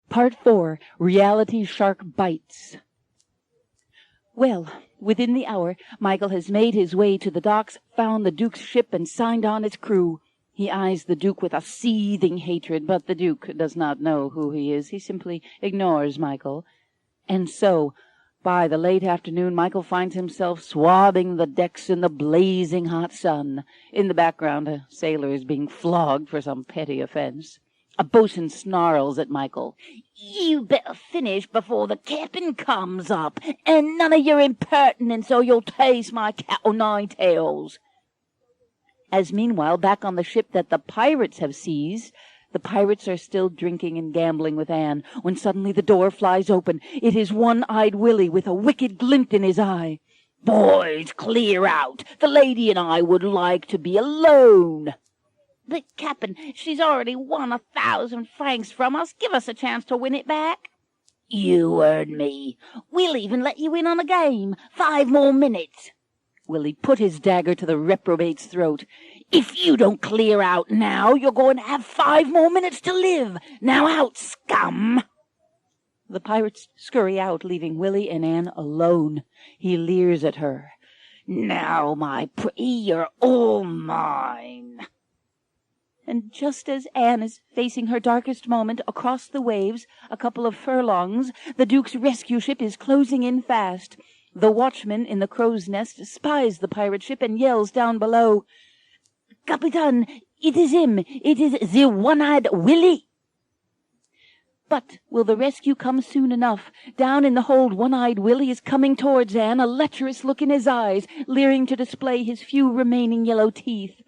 Part 4. Reality Shark Bites. Well, within the hour, Michael has made his way to the docks, found the Duke's ship, and signed on its crew. He eyes the Duke with a seething hatred, but the Duke does not know who he is. He simply ignores Michael. And so, by the late afternoon, Michael finds himself swabbing the decks in the blazing hot sun. In the background, a sailor is being flogged for some petty offense. A boatswain snarls at Michael. "You better finish before the captain comes up, and none of your impertinence or you'll taste my cat o' nine tails." As meanwhile, back on the ship that the pirates have seized, the pirates are still drinking and gambling with Anne, when suddenly the door flies open. It is One-Eyed Willie with a wicked glint in his eye. "Boys, clear out. The lady and I would like to be alone." "But, Captain, she's already won 1,000 francs from us. Give us a chance to win it back." "You heard me. We'll even let you in on a game. 5 more minutes." Willie put his dagger to the reprobate's throat. "If you don't clear out now, you're going to have 5 more minutes to live. Now out, scum!" The pirates scurry out, leaving Willie and Anne alone. He leers at her. "Now, my pretty, you're all mine." And just as Anne is facing her darkest moment across the waves, a couple of furlongs, the Duke's rescue ship is closing in fast. The watchman in the crow's nest spies the pirate ship and yells down below, "Capitan, it is him. It is the One-Eyed Willie." But will the rescue come soon enough? Down in the hold, One-Eyed Willie is coming towards Anne, a lecherous look in his eyes, leering to display his few remaining yellow teeth.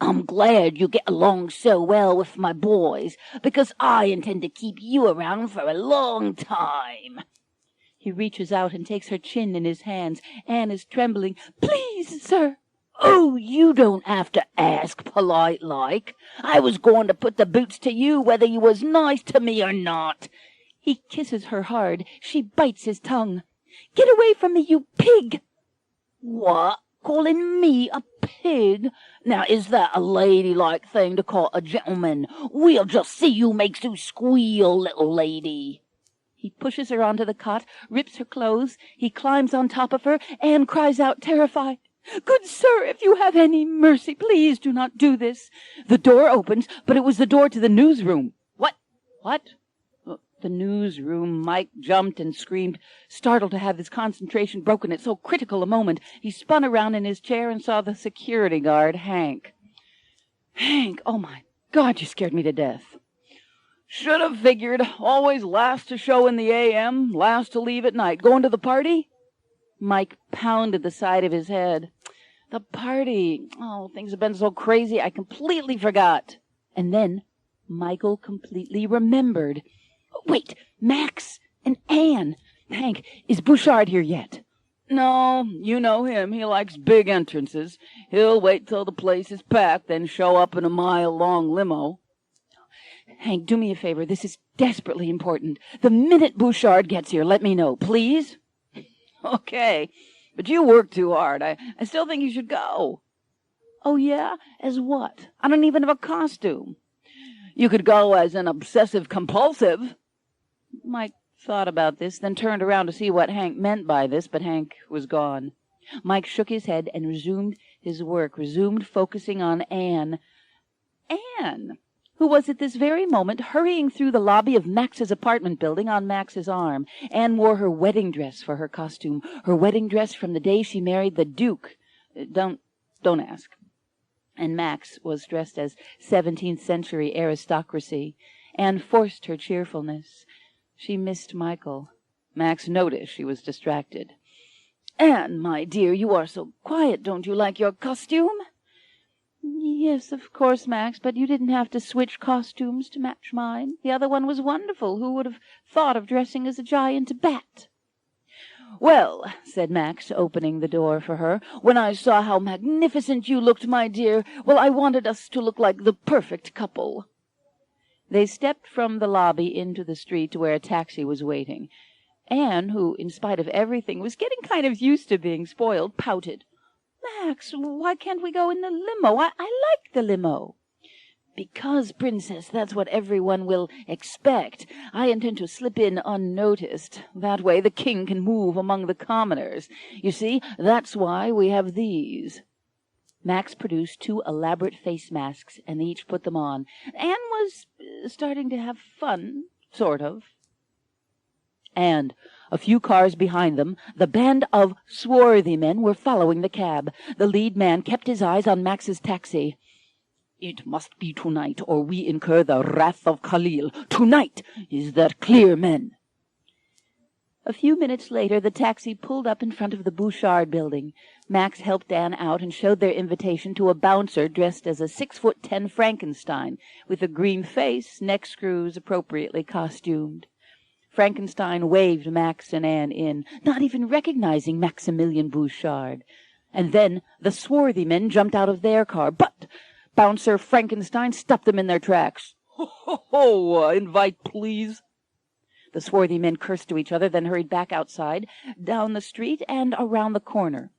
"I'm glad you get along so well with my boys, because I intend to keep you around for a long time." He reaches out and takes her chin in his hands. Anne is trembling. "Please, sir." "Oh, you don't have to ask polite-like. I was going to put the boots to you whether you was nice to me or not." He kisses her hard. She bites his tongue. "Get away from me, you pig!" "What? Calling me a pig? Now, is that a ladylike thing to call a gentleman? We'll just see who makes you squeal, little lady." He pushes her onto the cot, rips her clothes. He climbs on top of her. Anne cries out, terrified, "Good sir, if you have any mercy, please do not do this." The door opens, but it was the door to the newsroom. What? The newsroom. Mike jumped and screamed, startled to have his concentration broken at so critical a moment. He spun around in his chair and saw the security guard, Hank. "Hank, oh my God, you scared me to death." "Should have figured. Always last to show in the a.m., last to leave at night. Going to the party?" Mike pounded the side of his head. "The party. Oh, things have been so crazy, I completely forgot." And then Michael completely remembered. "Wait, Max and Anne. Hank, is Bouchard here yet?" "No, you know him. He likes big entrances. He'll wait till the place is packed, then show up in a mile-long limo." "Hank, do me a favor. This is desperately important. The minute Bouchard gets here, let me know, please." "Okay, but you work too hard. I still think you should go." "Oh, yeah? As what? I don't even have a costume." "You could go as an obsessive-compulsive." Mike thought about this, then turned around to see what Hank meant by this, but Hank was gone. Mike shook his head and resumed his work, resumed focusing on Anne. Anne, who was at this very moment hurrying through the lobby of Max's apartment building on Max's arm. Anne wore her wedding dress for her costume, her wedding dress from the day she married the Duke. Don't ask. And Max was dressed as 17th century aristocracy. Anne forced her cheerfulness. She missed Michael. Max noticed she was distracted. "Anne, my dear, you are so quiet. Don't you like your costume?" "Yes, of course, Max, but you didn't have to switch costumes to match mine. The other one was wonderful. Who would have thought of dressing as a giant bat?" "Well," said Max, opening the door for her, "when I saw how magnificent you looked, my dear, well, I wanted us to look like the perfect couple." They stepped from the lobby into the street to where a taxi was waiting. Anne, who, in spite of everything, was getting kind of used to being spoiled, pouted. "Max, why can't we go in the limo? I like the limo." Because, Princess, that's what everyone will expect. I intend to slip in unnoticed. That way the king can move among the commoners. You see, that's why we have these." Max produced 2 elaborate face masks, and they each put them on. Anne was starting to have fun, sort of. And a few cars behind them, the band of swarthy men were following the cab. The lead man kept his eyes on Max's taxi. "It must be tonight, or we incur the wrath of Khalil. Tonight! Is that clear, men?" A few minutes later, the taxi pulled up in front of the Bouchard building. Max helped Anne out and showed their invitation to a bouncer dressed as a 6'10" Frankenstein, with a green face, neck screws appropriately costumed. Frankenstein waved Max and Anne in, not even recognizing Maximilian Bouchard. And then the swarthy men jumped out of their car, but Bouncer Frankenstein stopped them in their tracks. "Ho, ho, ho! Invite, please." The swarthy men cursed to each other, then hurried back outside, down the street, and around the corner.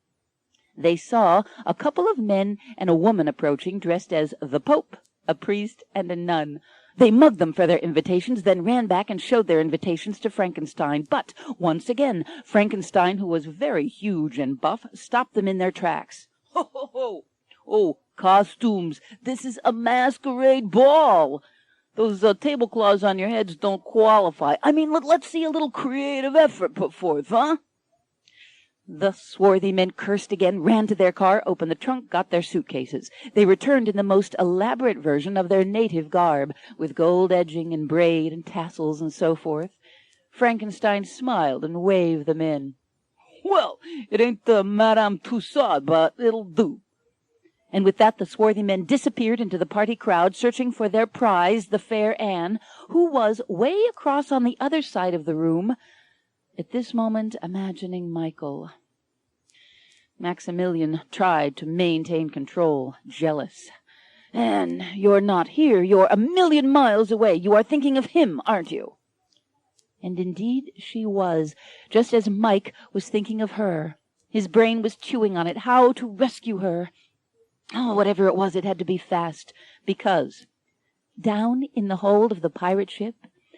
They saw a couple of men and a woman approaching, dressed as the Pope, a priest, and a nun. They mugged them for their invitations, then ran back and showed their invitations to Frankenstein. But, once again, Frankenstein, who was very huge and buff, stopped them in their tracks. "Ho, ho, ho! Oh, costumes! This is a masquerade ball! Those tablecloths on your heads don't qualify. I mean, let's see a little creative effort put forth, huh?" The swarthy men cursed again, ran to their car, opened the trunk, got their suitcases. They returned in the most elaborate version of their native garb, with gold edging and braid and tassels and so forth. Frankenstein smiled and waved them in. "Well, it ain't the Madame Tussaud, but it'll do." And with that the swarthy men disappeared into the party crowd, searching for their prize, the fair Anne, who was way across on the other side of the room, at this moment imagining Michael. Maximilian tried to maintain control, jealous. "Anne, you're not here. You're a million miles away. You are thinking of him, aren't you?" And indeed she was, just as Mike was thinking of her. His brain was chewing on it, how to rescue her. Oh, whatever it was, it had to be fast, because down in the hold of the pirate ship,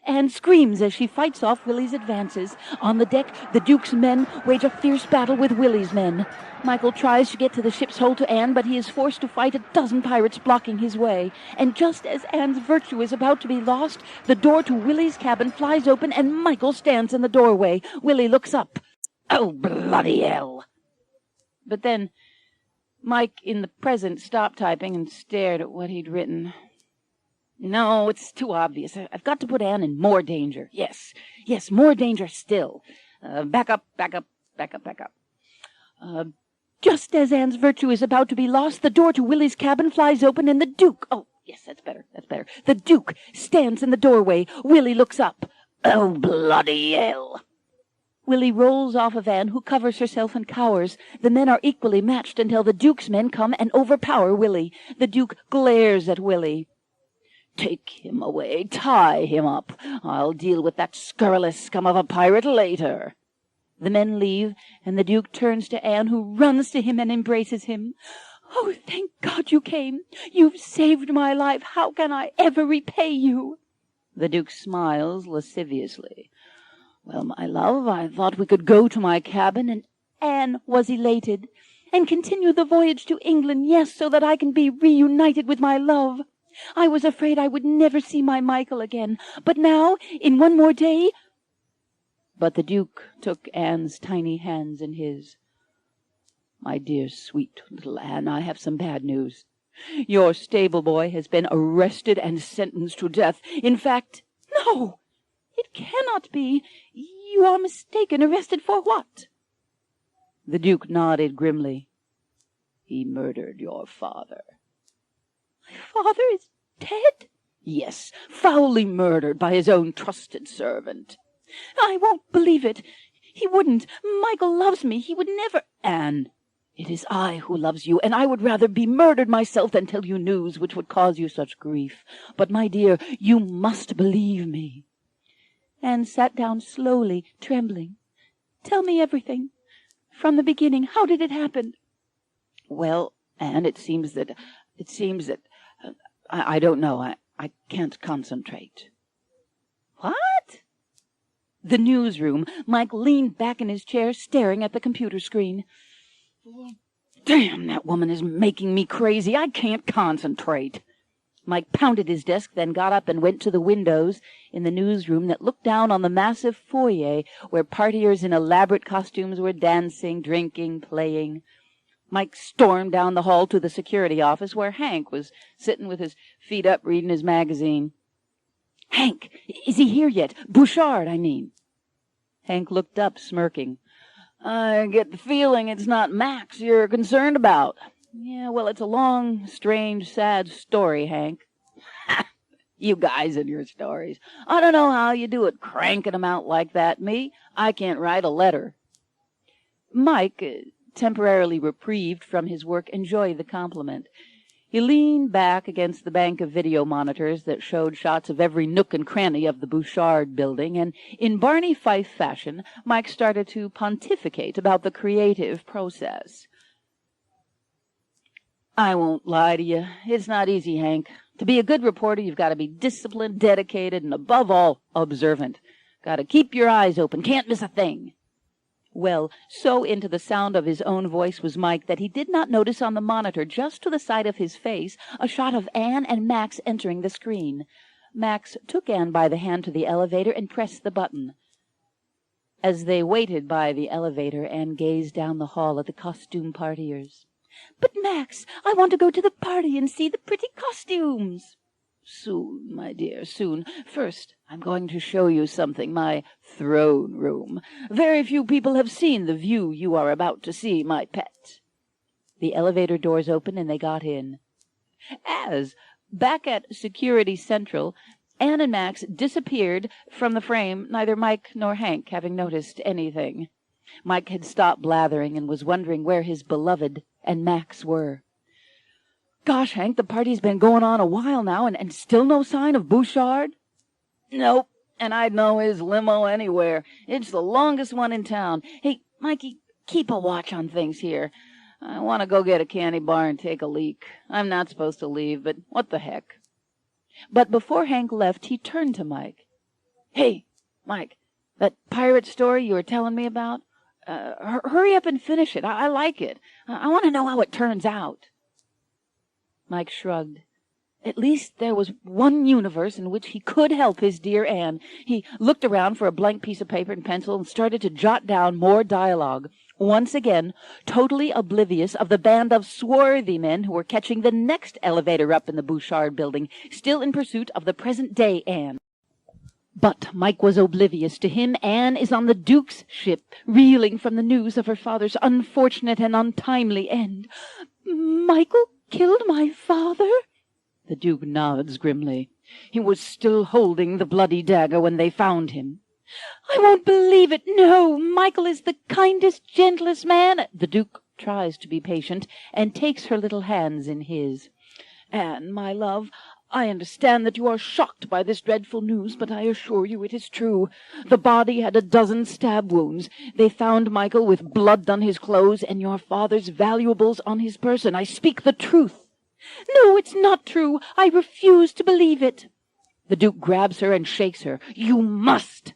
Anne screams as she fights off Willie's advances. On the deck, the Duke's men wage a fierce battle with Willie's men. Michael tries to get to the ship's hold to Anne, but he is forced to fight a dozen pirates blocking his way. And just as Anne's virtue is about to be lost, the door to Willie's cabin flies open, and Michael stands in the doorway. Willie looks up. "Oh, bloody hell!" But then Mike, in the present, stopped typing and stared at what he'd written. "No, it's too obvious. I've got to put Anne in more danger. Yes, more danger still. Back up. Just as Anne's virtue is about to be lost, the door to Willie's cabin flies open, and the Duke— oh, yes, that's better. The Duke stands in the doorway. Willie looks up. Oh, bloody hell!" Willie rolls off of Anne, who covers herself and cowers. The men are equally matched until the Duke's men come and overpower Willie. The Duke glares at Willie. "Take him away. Tie him up. I'll deal with that scurrilous scum of a pirate later." The men leave, and the Duke turns to Anne, who runs to him and embraces him. "Oh, thank God you came. You've saved my life. How can I ever repay you?" The Duke smiles lasciviously. "Well, my love, I thought we could go to my cabin," and Anne was elated. "And continue the voyage to England, yes, so that I can be reunited with my love. I was afraid I would never see my Michael again, but now, in one more day—" But the Duke took Anne's tiny hands in his. "My dear, sweet little Anne, I have some bad news. Your stable boy has been arrested and sentenced to death. In fact—" "No! It cannot be. You are mistaken. Arrested for what?" The Duke nodded grimly. "He murdered your father." "My father is dead?" "Yes, foully murdered by his own trusted servant." "I won't believe it. He wouldn't. Michael loves me. He would never—" "Anne, it is I who loves you, and I would rather be murdered myself than tell you news which would cause you such grief. But, my dear, you must believe me." Anne sat down slowly, trembling. "Tell me everything. From the beginning. How did it happen?" "Well, Anne, it seems that I don't know. I can't concentrate. What? The newsroom. Mike leaned back in his chair, staring at the computer screen. Damn, that woman is making me crazy. I can't concentrate. Mike pounded his desk, then got up and went to the windows in the newsroom that looked down on the massive foyer where partiers in elaborate costumes were dancing, drinking, playing. Mike stormed down the hall to the security office where Hank was sitting with his feet up reading his magazine. Hank, is he here yet? Bouchard, I mean. Hank looked up, smirking. I get the feeling it's not Max you're concerned about. Yeah, well, it's a long, strange, sad story, Hank. You guys and your stories. I don't know how you do it, cranking them out like that. Me, I can't write a letter. Mike, temporarily reprieved from his work, enjoyed the compliment. He leaned back against the bank of video monitors that showed shots of every nook and cranny of the Bouchard building, and in Barney Fife fashion, Mike started to pontificate about the creative process. I won't lie to you. It's not easy, Hank. To be a good reporter, you've got to be disciplined, dedicated, and above all, observant. Got to keep your eyes open. Can't miss a thing. Well, so into the sound of his own voice was Mike that he did not notice on the monitor, just to the side of his face, a shot of Anne and Max entering the screen. Max took Anne by the hand to the elevator and pressed the button. As they waited by the elevator, Anne gazed down the hall at the costume partiers. But, Max, I want to go to the party and see the pretty costumes. Soon, my dear, soon. First, I'm going to show you something, my throne room. Very few people have seen the view you are about to see, my pet. The elevator doors opened and they got in. As, back at Security Central, Anne and Max disappeared from the frame, neither Mike nor Hank having noticed anything. Mike had stopped blathering and was wondering where his beloved and Max were. Gosh, Hank, the party's been going on a while now, and still no sign of Bouchard? Nope, and I'd know his limo anywhere. It's the longest one in town. Hey, Mikey, keep a watch on things here. I want to go get a candy bar and take a leak. I'm not supposed to leave, but what the heck? But before Hank left, he turned to Mike. Hey, Mike, that pirate story you were telling me about? Hurry up and finish it. I like it. I want to know how it turns out. Mike shrugged. At least there was one universe in which he could help his dear Anne. He looked around for a blank piece of paper and pencil and started to jot down more dialogue. Once again, totally oblivious of the band of swarthy men who were catching the next elevator up in the Bouchard building, still in pursuit of the present-day Anne. But Mike was oblivious. To him, Anne is on the Duke's ship, reeling from the news of her father's unfortunate and untimely end. Michael killed my father? The Duke nods grimly. He was still holding the bloody dagger when they found him. I won't believe it. No, Michael is the kindest, gentlest man. The Duke tries to be patient and takes her little hands in his. Anne, my love, I understand that you are shocked by this dreadful news, but I assure you it is true. The body had a dozen stab wounds. They found Michael with blood on his clothes and your father's valuables on his person. I speak the truth. No, it's not true. I refuse to believe it. The Duke grabs her and shakes her. You must.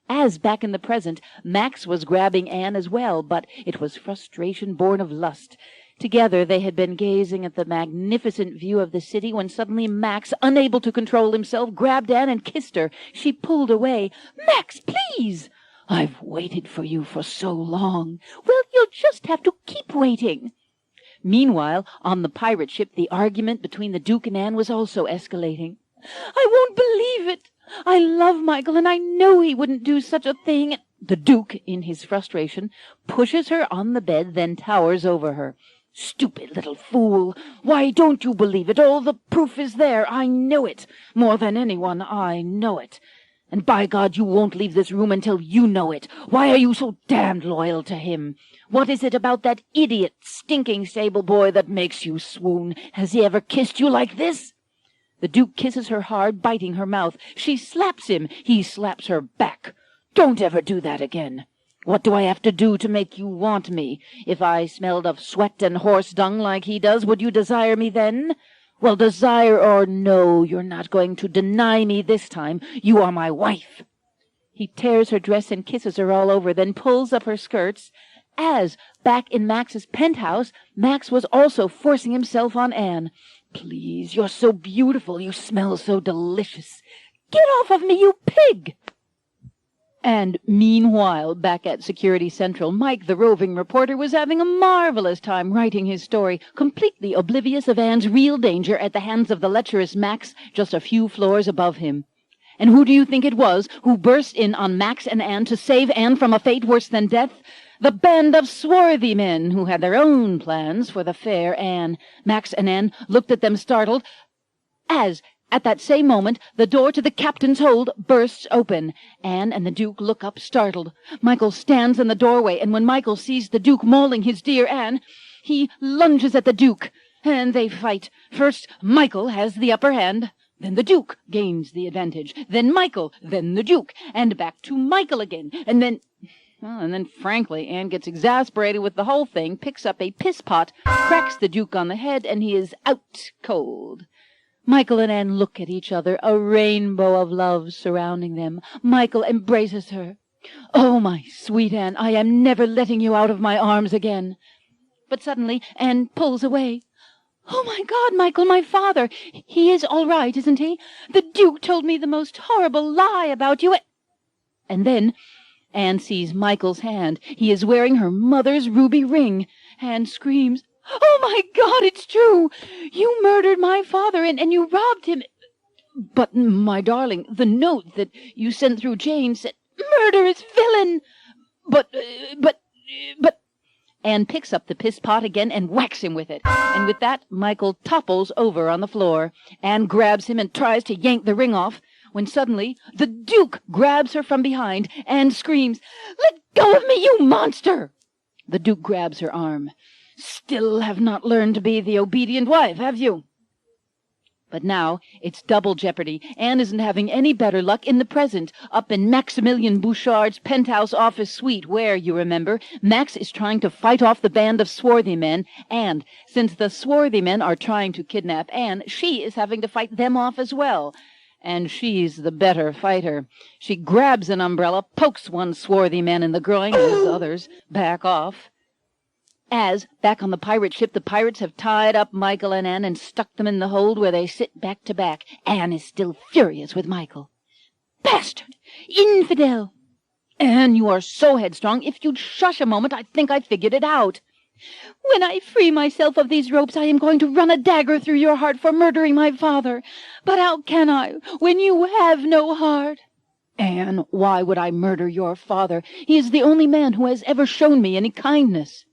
As back in the present, Max was grabbing Anne as well, but it was frustration born of lust. Together they had been gazing at the magnificent view of the city when suddenly Max, unable to control himself, grabbed Anne and kissed her. She pulled away. Max, please! I've waited for you for so long. Well, you'll just have to keep waiting. Meanwhile, on the pirate ship, the argument between the Duke and Anne was also escalating. I won't believe it. I love Michael, and I know he wouldn't do such a thing. The Duke, in his frustration, pushes her on the bed, then towers over her. Stupid little fool! Why don't you believe it? All the proof is there. I know it. More than anyone, I know it. And by God, you won't leave this room until you know it. Why are you so damned loyal to him? What is it about that idiot, stinking stable boy that makes you swoon? Has he ever kissed you like this? The Duke kisses her hard, biting her mouth. She slaps him. He slaps her back. Don't ever do that again. What do I have to do to make you want me? If I smelled of sweat and horse dung like he does, would you desire me then? Well, desire or no, you're not going to deny me this time. You are my wife. He tears her dress and kisses her all over, then pulls up her skirts. As, back in Max's penthouse, Max was also forcing himself on Anne. Please, you're so beautiful. You smell so delicious. Get off of me, you pig! And meanwhile, back at Security Central, Mike, the roving reporter, was having a marvelous time writing his story, completely oblivious of Anne's real danger at the hands of the lecherous Max just a few floors above him. And who do you think it was who burst in on Max and Anne to save Anne from a fate worse than death? The band of swarthy men who had their own plans for the fair Anne. Max and Anne looked at them startled, as, at that same moment, the door to the captain's hold bursts open. Anne and the Duke look up startled. Michael stands in the doorway, and when Michael sees the Duke mauling his dear Anne, he lunges at the Duke, and they fight. First, Michael has the upper hand. Then the Duke gains the advantage. Then Michael. Then the Duke. And back to Michael again. And then, frankly, Anne gets exasperated with the whole thing, picks up a piss-pot, cracks the Duke on the head, and he is out cold. Michael and Anne look at each other, a rainbow of love surrounding them. Michael embraces her. Oh, my sweet Anne, I am never letting you out of my arms again. But suddenly Anne pulls away. Oh, my God, Michael, my father! He is all right, isn't he? The Duke told me the most horrible lie about you. And then Anne sees Michael's hand. He is wearing her mother's ruby ring. Anne screams, Oh, my God, it's true! You murdered my father, and you robbed him. But, my darling, the note that you sent through Jane said, Murderous villain! But... Anne picks up the piss-pot again and whacks him with it. And with that, Michael topples over on the floor. Anne grabs him and tries to yank the ring off, when suddenly the Duke grabs her from behind and screams, Let go of me, you monster! The Duke grabs her arm. Still have not learned to be the obedient wife, have you? But now it's double jeopardy. Anne isn't having any better luck in the present, up in Maximilian Bouchard's penthouse office suite, where, you remember, Max is trying to fight off the band of swarthy men, and since the swarthy men are trying to kidnap Anne, she is having to fight them off as well. And she's the better fighter. She grabs an umbrella, pokes one swarthy man in the groin as others back off. As, back on the pirate ship, the pirates have tied up Michael and Anne and stuck them in the hold where they sit back to back. Anne is still furious with Michael. Bastard! Infidel! Anne, you are so headstrong. If you'd shush a moment, I think I'd figured it out. When I free myself of these ropes, I am going to run a dagger through your heart for murdering my father. But how can I, when you have no heart? Anne, why would I murder your father? He is the only man who has ever shown me any kindness.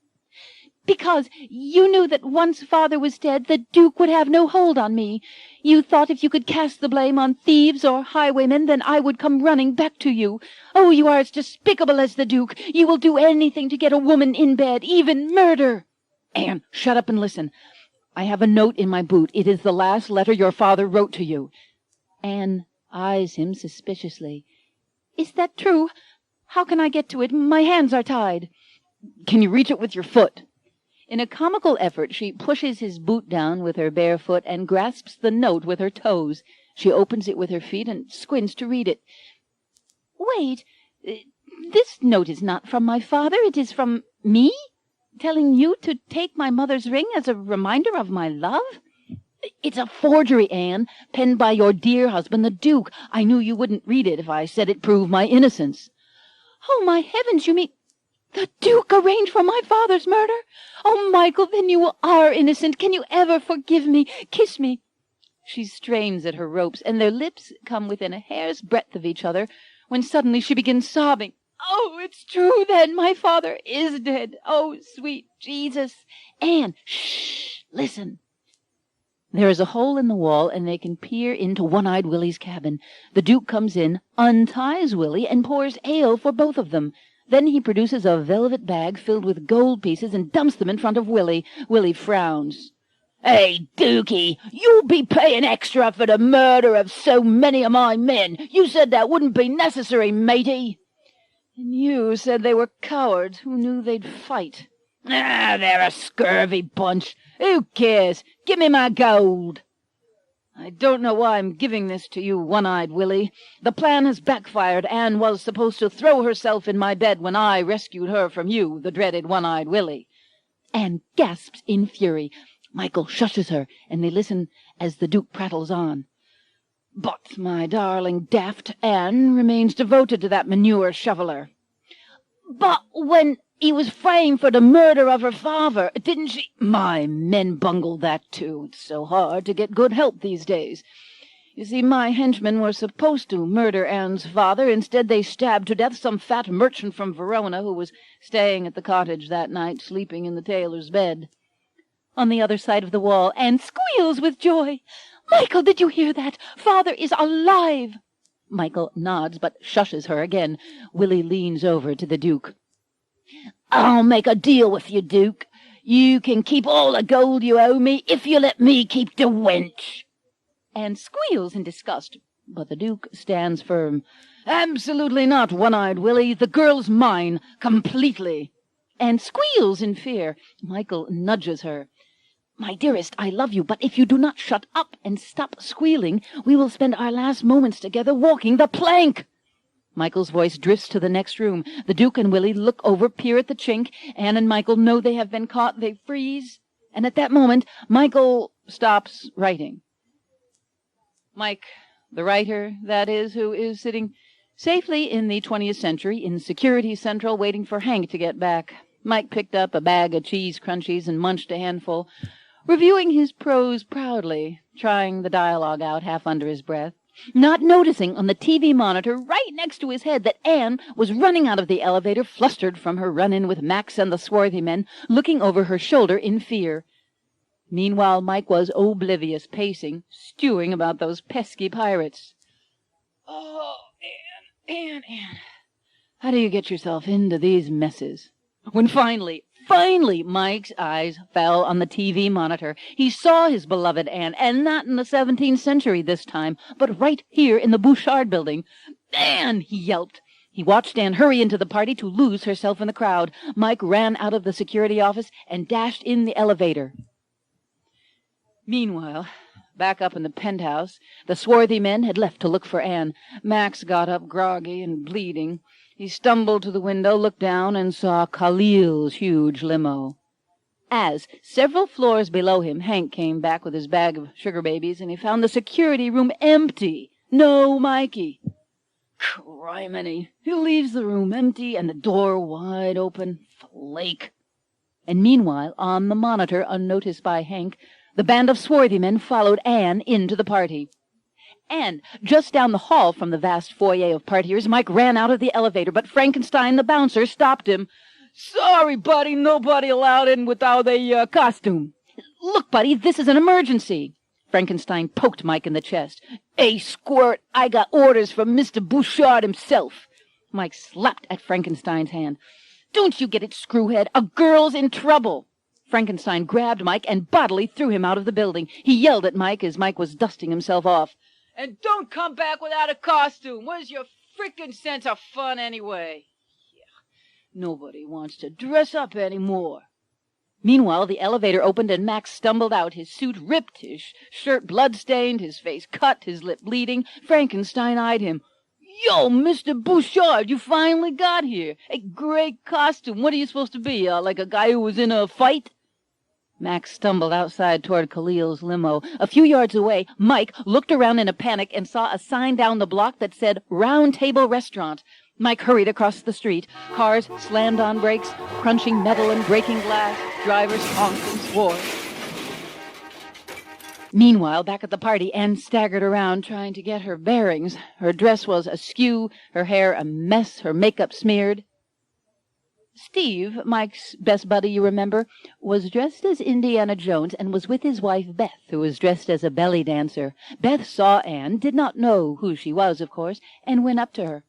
Because you knew that once father was dead, the Duke would have no hold on me. You thought if you could cast the blame on thieves or highwaymen, then I would come running back to you. Oh, you are as despicable as the Duke. You will do anything to get a woman in bed, even murder. Anne, shut up and listen. I have a note in my boot. It is the last letter your father wrote to you. Anne eyes him suspiciously. Is that true? How can I get to it? My hands are tied. Can you reach it with your foot? In a comical effort, she pushes his boot down with her bare foot and grasps the note with her toes. She opens it with her feet and squints to read it. Wait, this note is not from my father. It is from me, telling you to take my mother's ring as a reminder of my love. It's a forgery, Anne, penned by your dear husband, the Duke. I knew you wouldn't read it if I said it proved my innocence. Oh, my heavens, you mean... The Duke arranged for my father's murder? Oh, Michael, then you are innocent. Can you ever forgive me? Kiss me. She strains at her ropes, and their lips come within a hair's breadth of each other, when suddenly she begins sobbing. Oh, it's true, then. My father is dead. Oh, sweet Jesus. Anne, shh, listen. There is a hole in the wall, and they can peer into One-Eyed Willie's cabin. The Duke comes in, unties Willie, and pours ale for both of them. Then he produces a velvet bag filled with gold pieces and dumps them in front of Willie. Willie frowns. Hey, Dookie, you'll be paying extra for the murder of so many of my men. You said that wouldn't be necessary, matey. And you said they were cowards who knew they'd fight. Ah, they're a scurvy bunch. Who cares? Give me my gold. I don't know why I'm giving this to you, One-Eyed Willie. The plan has backfired. Anne was supposed to throw herself in my bed when I rescued her from you, the dreaded One-Eyed Willie. Anne gasps in fury. Michael shushes her, and they listen as the Duke prattles on. But my darling daft Anne remains devoted to that manure shoveler. But when he was framed for the murder of her father, didn't she? My men bungled that too. It's so hard to get good help these days. You see, my henchmen were supposed to murder Anne's father. Instead, they stabbed to death some fat merchant from Verona who was staying at the cottage that night, sleeping in the tailor's bed. On the other side of the wall, Anne squeals with joy. Michael, did you hear that? Father is alive. Michael nods, but shushes her again. Willie leans over to the Duke. I'll make a deal with you, Duke. You can keep all the gold you owe me if you let me keep the wench. Anne squeals in disgust, but the Duke stands firm. Absolutely not, One-Eyed Willie. The girl's mine, completely. Anne squeals in fear. Michael nudges her. My dearest, I love you, but if you do not shut up and stop squealing, we will spend our last moments together walking the plank. Michael's voice drifts to the next room. The Duke and Willie look over, peer at the chink. Anne and Michael know they have been caught. They freeze. And at that moment, Michael stops writing. Mike, the writer, that is, who is sitting safely in the 20th century in Security Central waiting for Hank to get back. Mike picked up a bag of cheese crunchies and munched a handful, reviewing his prose proudly, trying the dialogue out half under his breath, not noticing on the TV monitor right next to his head that Anne was running out of the elevator, flustered from her run-in with Max and the swarthy men, looking over her shoulder in fear. Meanwhile, Mike was oblivious, pacing, stewing about those pesky pirates. Oh, Anne, how do you get yourself into these messes? When finally, Mike's eyes fell on the TV monitor. He saw his beloved Anne, and not in the 17th century this time, but right here in the Bouchard building. Anne, he yelped. He watched Anne hurry into the party to lose herself in the crowd. Mike ran out of the security office and dashed in the elevator. Meanwhile, back up in the penthouse, the swarthy men had left to look for Anne. Max got up groggy and bleeding. He stumbled to the window, looked down, and saw Khalil's huge limo. As, several floors below him, Hank came back with his bag of sugar babies, and he found the security room empty. No Mikey. Criminy. He leaves the room empty and the door wide open. Flake. And meanwhile, on the monitor, unnoticed by Hank, the band of swarthy men followed Anne into the party. And just down the hall from the vast foyer of partiers, Mike ran out of the elevator, but Frankenstein, the bouncer, stopped him. Sorry, buddy, nobody allowed in without a costume. Look, buddy, this is an emergency. Frankenstein poked Mike in the chest. Hey, squirt, I got orders from Mr. Bouchard himself. Mike slapped at Frankenstein's hand. Don't you get it, screwhead? A girl's in trouble. Frankenstein grabbed Mike and bodily threw him out of the building. He yelled at Mike as Mike was dusting himself off. And don't come back without a costume. Where's your frickin' sense of fun anyway? Yeah, nobody wants to dress up anymore. Meanwhile, the elevator opened and Max stumbled out, his suit ripped, his shirt blood-stained, his face cut, his lip bleeding. Frankenstein eyed him. Yo, Mr. Bouchard, you finally got here. A great costume. What are you supposed to be, like a guy who was in a fight? Max stumbled outside toward Khalil's limo. A few yards away, Mike looked around in a panic and saw a sign down the block that said Round Table Restaurant. Mike hurried across the street. Cars slammed on brakes, crunching metal and breaking glass. Drivers honked and swore. Meanwhile, back at the party, Anne staggered around trying to get her bearings. Her dress was askew, her hair a mess, her makeup smeared. Steve, Mike's best buddy, you remember, was dressed as Indiana Jones and was with his wife Beth, who was dressed as a belly dancer. Beth saw Anne, did not know who she was, of course, and went up to her.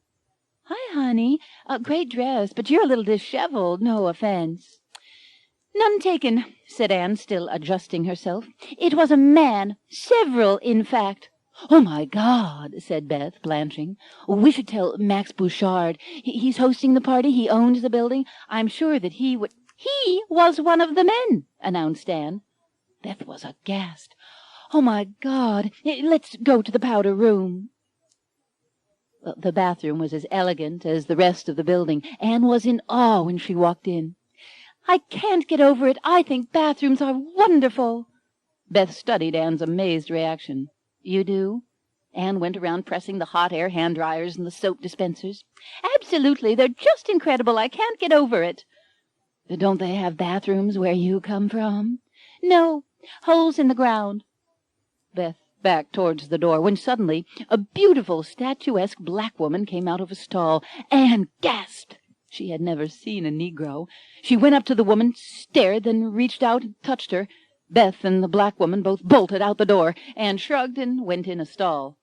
Hi, honey. Great dress, but you're a little disheveled, no offense. None taken, said Anne, still adjusting herself. It was a man, several, in fact. Oh, my God, said Beth, blanching. We should tell Max Bouchard. He's hosting the party. He owns the building. I'm sure that he would... He was one of the men, announced Anne. Beth was aghast. "Oh, my God! Let's go to the powder room." The bathroom was as elegant as the rest of the building. Anne was in awe when she walked in. "I can't get over it. I think bathrooms are wonderful." Beth studied Anne's amazed reaction. "You do?" Anne went around pressing the hot air hand dryers and the soap dispensers. "Absolutely. They're just incredible. I can't get over it." "Don't they have bathrooms where you come from?" "No. Holes in the ground." Beth backed towards the door, when suddenly a beautiful, statuesque black woman came out of a stall. Anne gasped. She had never seen a Negro. She went up to the woman, stared, then reached out and touched her. Beth and the black woman both bolted out the door. Anne shrugged and went in a stall.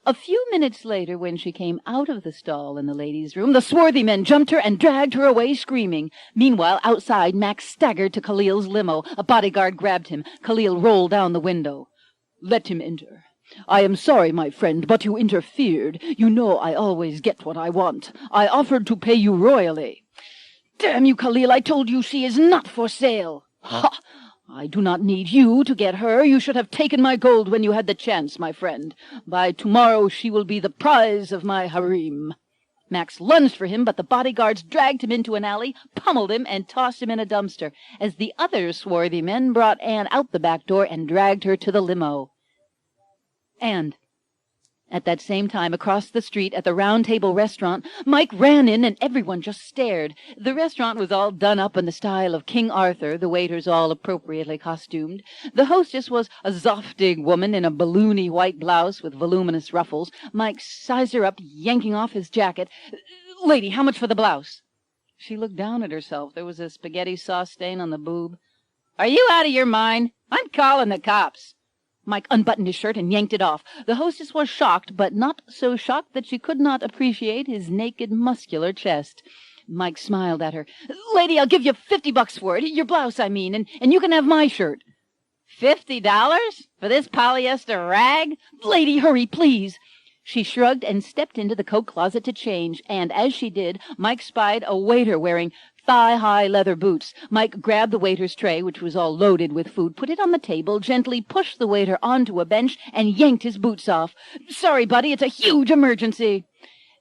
A few minutes later, when she came out of the stall in the ladies' room, the swarthy men jumped her and dragged her away screaming. Meanwhile, outside, Max staggered to Khalil's limo. A bodyguard grabbed him. Khalil rolled down the window. "Let him enter. I am sorry, my friend, but you interfered. You know I always get what I want. I offered to pay you royally." "Damn you, Khalil, I told you she is not for sale." "Ha! I do not need you to get her. You should have taken my gold when you had the chance, my friend. By tomorrow she will be the prize of my harem." Max lunged for him, but the bodyguards dragged him into an alley, pummeled him, and tossed him in a dumpster, as the other swarthy men brought Anne out the back door and dragged her to the limo. And at that same time, across the street at the Round Table restaurant, Mike ran in and everyone just stared. The restaurant was all done up in the style of King Arthur, the waiters all appropriately costumed. The hostess was a zoftig woman in a balloony white blouse with voluminous ruffles. Mike sized her up, yanking off his jacket. "Lady, how much for the blouse?" She looked down at herself. There was a spaghetti sauce stain on the boob. "Are you out of your mind? I'm calling the cops." Mike unbuttoned his shirt and yanked it off. The hostess was shocked, but not so shocked that she could not appreciate his naked, muscular chest. Mike smiled at her. "Lady, I'll give you $50 for it. Your blouse, I mean, and you can have my shirt." $50? For this polyester rag? "Lady, hurry, please." She shrugged and stepped into the coat closet to change, and as she did, Mike spied a waiter wearing thigh-high leather boots. Mike grabbed the waiter's tray, which was all loaded with food, put it on the table, gently pushed the waiter onto a bench, and yanked his boots off. "Sorry, buddy, it's a huge emergency."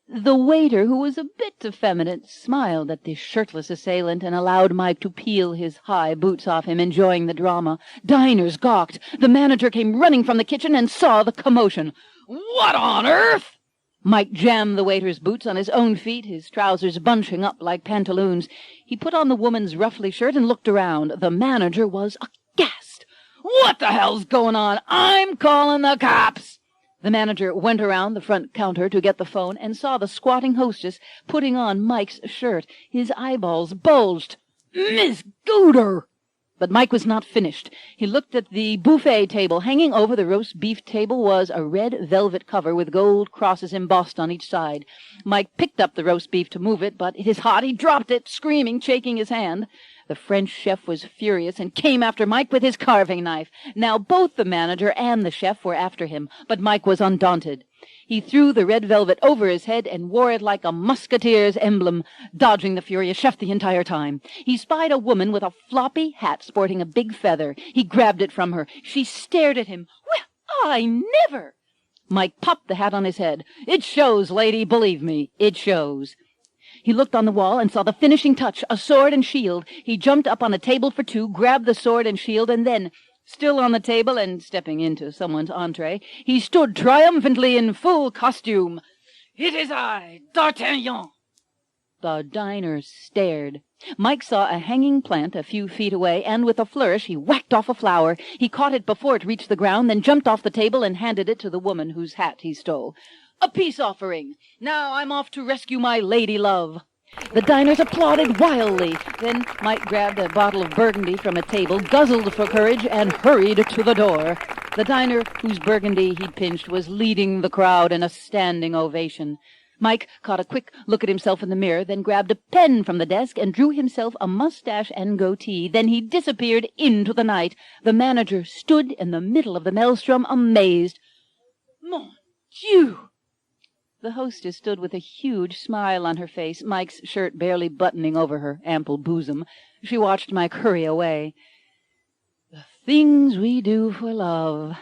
The waiter, who was a bit effeminate, smiled at the shirtless assailant and allowed Mike to peel his high boots off him, enjoying the drama. Diners gawked. The manager came running from the kitchen and saw the commotion. "What on earth?" Mike jammed the waiter's boots on his own feet, his trousers bunching up like pantaloons. He put on the woman's ruffly shirt and looked around. The manager was aghast. "What the hell's going on? I'm calling the cops." The manager went around the front counter to get the phone and saw the squatting hostess putting on Mike's shirt. His eyeballs bulged. "Miss Gooder!" But Mike was not finished. He looked at the buffet table. Hanging over the roast beef table was a red velvet cover with gold crosses embossed on each side. Mike picked up the roast beef to move it, but it is hot. He dropped it, screaming, shaking his hand. The French chef was furious and came after Mike with his carving knife. Now both the manager and the chef were after him, but Mike was undaunted. He threw the red velvet over his head and wore it like a musketeer's emblem, dodging the furious chef the entire time. He spied a woman with a floppy hat sporting a big feather. He grabbed it from her. She stared at him. "Well, I never!" Mike popped the hat on his head. "It shows, lady, believe me, it shows." He looked on the wall and saw the finishing touch, a sword and shield. He jumped up on a table for two, grabbed the sword and shield, and then, still on the table and stepping into someone's entree, he stood triumphantly in full costume. "It is I, D'Artagnan." The diners stared. Mike saw a hanging plant a few feet away, and with a flourish he whacked off a flower. He caught it before it reached the ground, then jumped off the table and handed it to the woman whose hat he stole. "A peace offering. Now I'm off to rescue my lady love." The diners applauded wildly. Then Mike grabbed a bottle of Burgundy from a table, guzzled for courage, and hurried to the door. The diner whose Burgundy he'd pinched was leading the crowd in a standing ovation. Mike caught a quick look at himself in the mirror, then grabbed a pen from the desk and drew himself a mustache and goatee. Then he disappeared into the night. The manager stood in the middle of the maelstrom, amazed. "Mon Dieu!" The hostess stood with a huge smile on her face, Mike's shirt barely buttoning over her ample bosom. She watched Mike hurry away. "The things we do for love."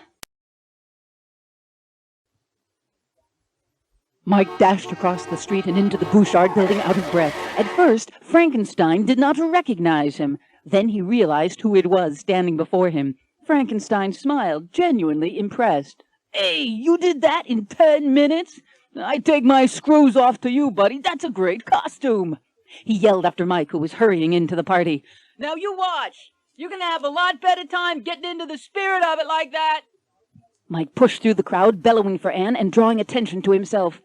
Mike dashed across the street and into the Bouchard building out of breath. At first, Frankenstein did not recognize him. Then he realized who it was standing before him. Frankenstein smiled, genuinely impressed. "Hey, you did that in 10 minutes? I take my screws off to you, buddy. That's a great costume." He yelled after Mike, who was hurrying into the party. "Now you watch. You're going to have a lot better time getting into the spirit of it like that." Mike pushed through the crowd, bellowing for Anne and drawing attention to himself.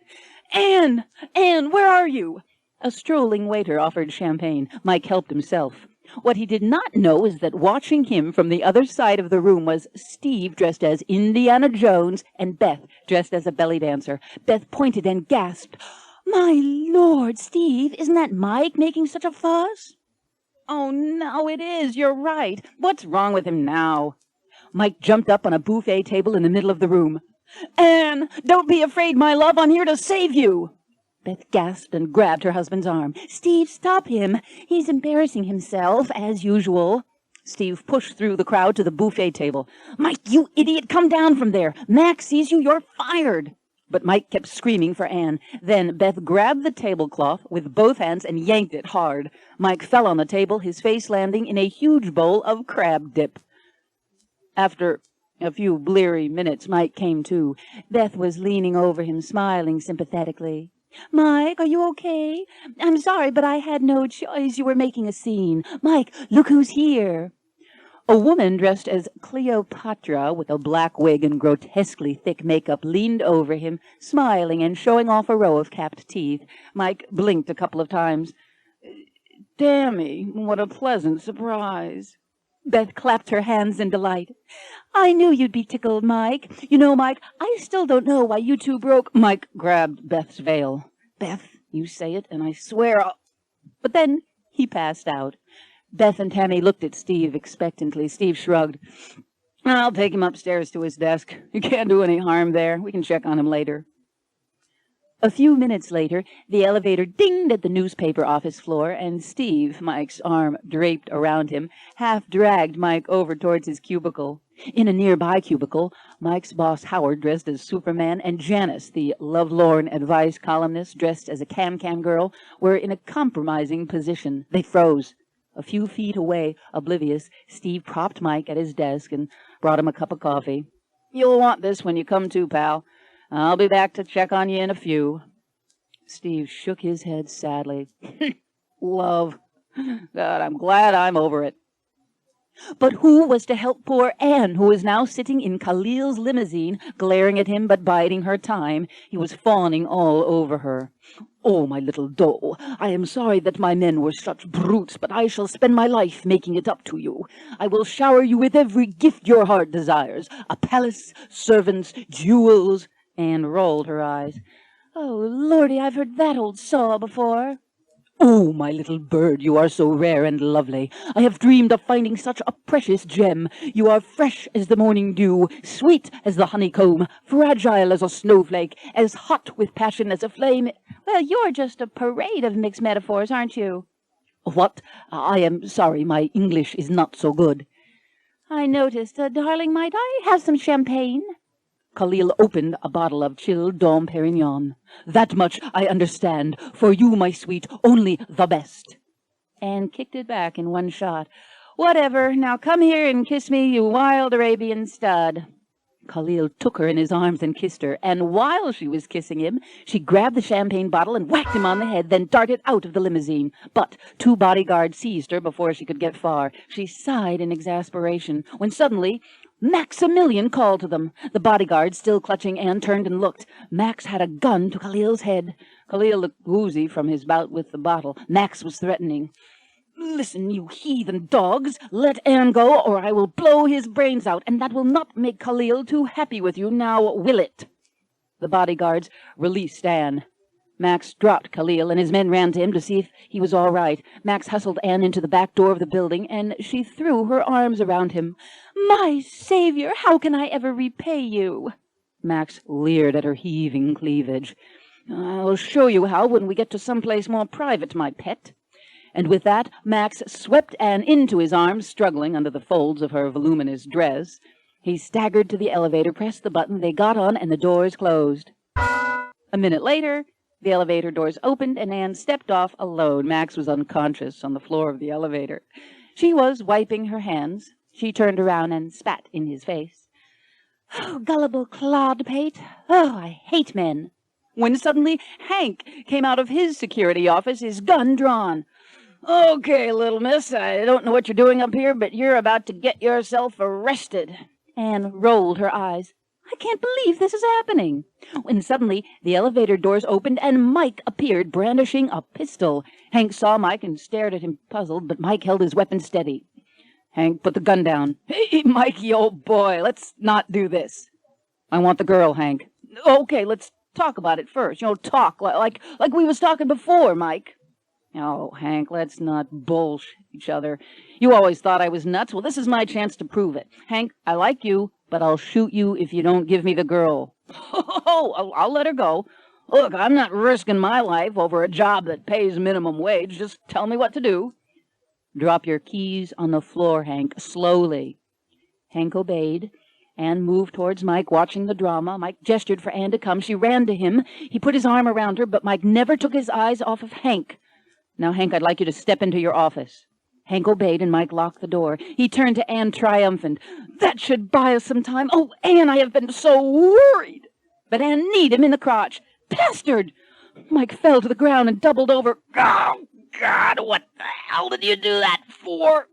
Anne, where are you?" A strolling waiter offered champagne. Mike helped himself. What he did not know is that watching him from the other side of the room was Steve dressed as Indiana Jones and Beth dressed as a belly dancer. Beth pointed and gasped, "My Lord, Steve, isn't that Mike making such a fuss?" "Oh, no, it is. You're right. What's wrong with him now?" Mike jumped up on a buffet table in the middle of the room. "Anne, don't be afraid, my love. I'm here to save you." Beth gasped and grabbed her husband's arm. "Steve, stop him. He's embarrassing himself, as usual." Steve pushed through the crowd to the buffet table. "Mike, you idiot, come down from there. Max sees you, you're fired." But Mike kept screaming for Anne. Then Beth grabbed the tablecloth with both hands and yanked it hard. Mike fell on the table, his face landing in a huge bowl of crab dip. After a few bleary minutes, Mike came to. Beth was leaning over him, smiling sympathetically. "Mike, are you okay? I'm sorry, but I had no choice. You were making a scene. Mike, look who's here." A woman dressed as Cleopatra with a black wig and grotesquely thick makeup leaned over him, smiling and showing off a row of capped teeth. Mike blinked a couple of times. "Dammy, what a pleasant surprise." Beth clapped her hands in delight. "I knew you'd be tickled, Mike. You know, Mike, I still don't know why you two broke—" Mike grabbed Beth's veil. "Beth, you say it, and I swear I'll—" But then he passed out. Beth and Tammy looked at Steve expectantly. Steve shrugged. "I'll take him upstairs to his desk. You can't do any harm there. We can check on him later." A few minutes later, the elevator dinged at the newspaper office floor, and Steve, Mike's arm draped around him, half dragged Mike over towards his cubicle. In a nearby cubicle, Mike's boss Howard, dressed as Superman, and Janice, the lovelorn advice columnist, dressed as a can-can girl, were in a compromising position. They froze. A few feet away, oblivious, Steve propped Mike at his desk and brought him a cup of coffee. "You'll want this when you come to, pal. I'll be back to check on you in a few." Steve shook his head sadly. "Love. God, I'm glad I'm over it." But who was to help poor Anne, who was now sitting in Khalil's limousine, glaring at him but biding her time? He was fawning all over her. "Oh, my little doe, I am sorry that my men were such brutes, but I shall spend my life making it up to you. I will shower you with every gift your heart desires. A palace, servants, jewels." Anne rolled her eyes. "Oh, Lordy, I've heard that old saw before." "Oh, my little bird, you are so rare and lovely. I have dreamed of finding such a precious gem. You are fresh as the morning dew, sweet as the honeycomb, fragile as a snowflake, as hot with passion as a flame." "Well, you're just a parade of mixed metaphors, aren't you?" "What? I am sorry, my English is not so good." "I noticed. Darling, might I have some champagne?" Khalil opened a bottle of chilled Dom Perignon. "That much I understand. For you, my sweet, only the best." And kicked it back in one shot. "Whatever. Now come here and kiss me, you wild Arabian stud." Khalil took her in his arms and kissed her, and while she was kissing him, she grabbed the champagne bottle and whacked him on the head, then darted out of the limousine. But 2 bodyguards seized her before she could get far. She sighed in exasperation, when suddenly Maximilian called to them. The bodyguards, still clutching Anne, turned and looked. Max had a gun to Khalil's head. Khalil looked woozy from his bout with the bottle. Max was threatening. "Listen, you heathen dogs, let Anne go, or I will blow his brains out, and that will not make Khalil too happy with you, now will it?" The bodyguards released Anne. Max dropped Khalil, and his men ran to him to see if he was all right. Max hustled Anne into the back door of the building, and she threw her arms around him. "My savior, how can I ever repay you?" Max leered at her heaving cleavage. "I'll show you how when we get to some place more private, my pet." And with that, Max swept Anne into his arms, struggling under the folds of her voluminous dress. He staggered to the elevator, pressed the button, they got on, and the doors closed. A minute later, the elevator doors opened and Anne stepped off alone. Max was unconscious on the floor of the elevator. She was wiping her hands. She turned around and spat in his face. Oh, gullible clodpate. Oh, I hate men. When suddenly Hank came out of his security office, his gun drawn. Okay, little miss, I don't know what you're doing up here, but you're about to get yourself arrested. Anne rolled her eyes. I can't believe this is happening. When suddenly the elevator doors opened and Mike appeared, brandishing a pistol. Hank saw Mike and stared at him puzzled, but Mike held his weapon steady. Hank put the gun down. Hey, Mikey, old boy, let's not do this. I want the girl, Hank. Okay, let's talk about it first. Talk like we was talking before, Mike. Oh, Hank, let's not bullshit each other. You always thought I was nuts. Well, this is my chance to prove it. Hank, I like you, but I'll shoot you if you don't give me the girl. Oh, I'll let her go. Look, I'm not risking my life over a job that pays minimum wage. Just tell me what to do. Drop your keys on the floor, Hank, slowly. Hank obeyed. Anne moved towards Mike, watching the drama. Mike gestured for Anne to come. She ran to him. He put his arm around her, but Mike never took his eyes off of Hank. Now, Hank, I'd like you to step into your office. Hank obeyed, and Mike locked the door. He turned to Anne, triumphant. That should buy us some time. Oh, Anne, I have been so worried. But Anne kneed him in the crotch. Bastard! Mike fell to the ground and doubled over. Oh, God, what the hell did you do that for?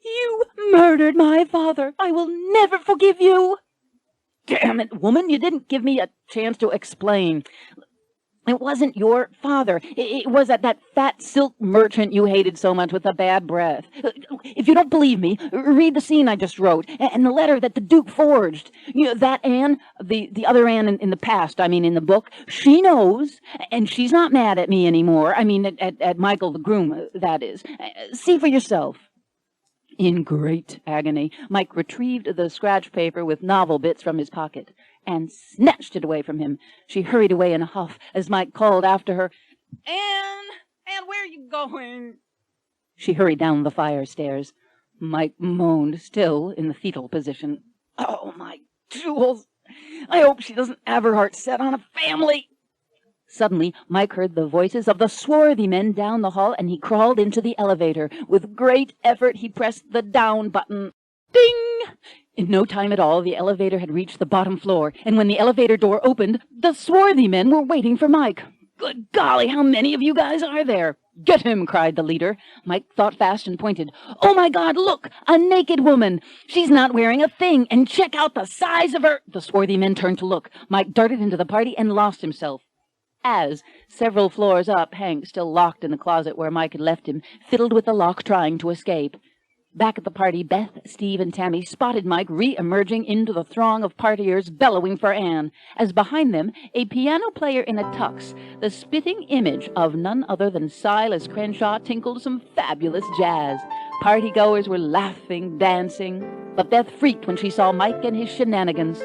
You murdered my father. I will never forgive you. Damn it, woman, you didn't give me a chance to explain. It wasn't your father. It was that fat silk merchant you hated so much with the bad breath. If you don't believe me, read the scene I just wrote and the letter that the Duke forged. That Anne, the other Anne in the past, in the book, she knows, and she's not mad at me anymore. At Michael the groom, that is. See for yourself. In great agony, Mike retrieved the scratch paper with novel bits from his pocket and snatched it away from him. She hurried away in a huff as Mike called after her, Anne, where are you going? She hurried down the fire stairs. Mike moaned, still in the fetal position. Oh, my jewels. I hope she doesn't have her heart set on a family. Suddenly, Mike heard the voices of the swarthy men down the hall, and he crawled into the elevator. With great effort, he pressed the down button. Ding! In no time at all, the elevator had reached the bottom floor, and when the elevator door opened, the swarthy men were waiting for Mike. Good golly, how many of you guys are there? Get him, cried the leader. Mike thought fast and pointed. Oh, my God, look, a naked woman. She's not wearing a thing, and check out the size of her. The swarthy men turned to look. Mike darted into the party and lost himself. As, several floors up, Hank, still locked in the closet where Mike had left him, fiddled with the lock trying to escape. Back at the party, Beth, Steve, and Tammy spotted Mike re-emerging into the throng of partiers bellowing for Anne, as behind them, a piano player in a tux, the spitting image of none other than Silas Crenshaw, tinkled some fabulous jazz. Partygoers were laughing, dancing, but Beth freaked when she saw Mike and his shenanigans.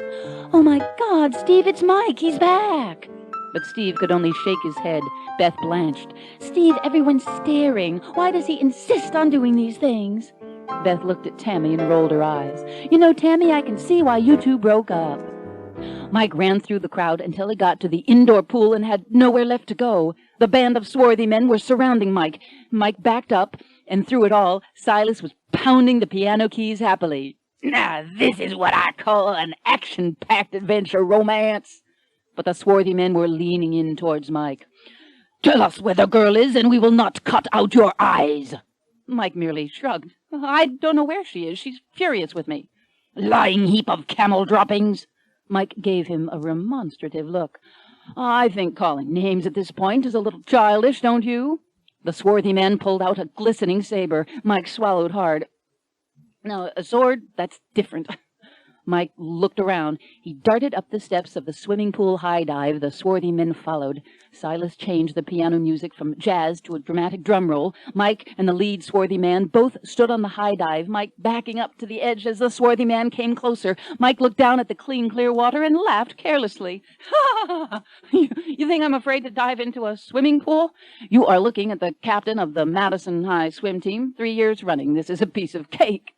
Oh, my God, Steve, it's Mike. He's back. But Steve could only shake his head. Beth blanched. Steve, everyone's staring. Why does he insist on doing these things? Beth looked at Tammy and rolled her eyes. You know, Tammy, I can see why you two broke up. Mike ran through the crowd until he got to the indoor pool and had nowhere left to go. The band of swarthy men were surrounding Mike. Mike backed up, and through it all, Silas was pounding the piano keys happily. Now, this is what I call an action-packed adventure romance. But the swarthy men were leaning in towards Mike. Tell us where the girl is, and we will not cut out your eyes. Mike merely shrugged. I don't know where she is. She's furious with me. Lying heap of camel droppings. Mike gave him a remonstrative look. I think calling names at this point is a little childish, don't you? The swarthy man pulled out a glistening saber. Mike swallowed hard. No, a sword, that's different. Mike looked around. He darted up the steps of the swimming pool high dive. The swarthy men followed. Silas changed the piano music from jazz to a dramatic drum roll. Mike and the lead swarthy man both stood on the high dive, Mike backing up to the edge as the swarthy man came closer. Mike looked down at the clean, clear water and laughed carelessly. Ha! You think I'm afraid to dive into a swimming pool? You are looking at the captain of the Madison High swim team 3 years running. This is a piece of cake.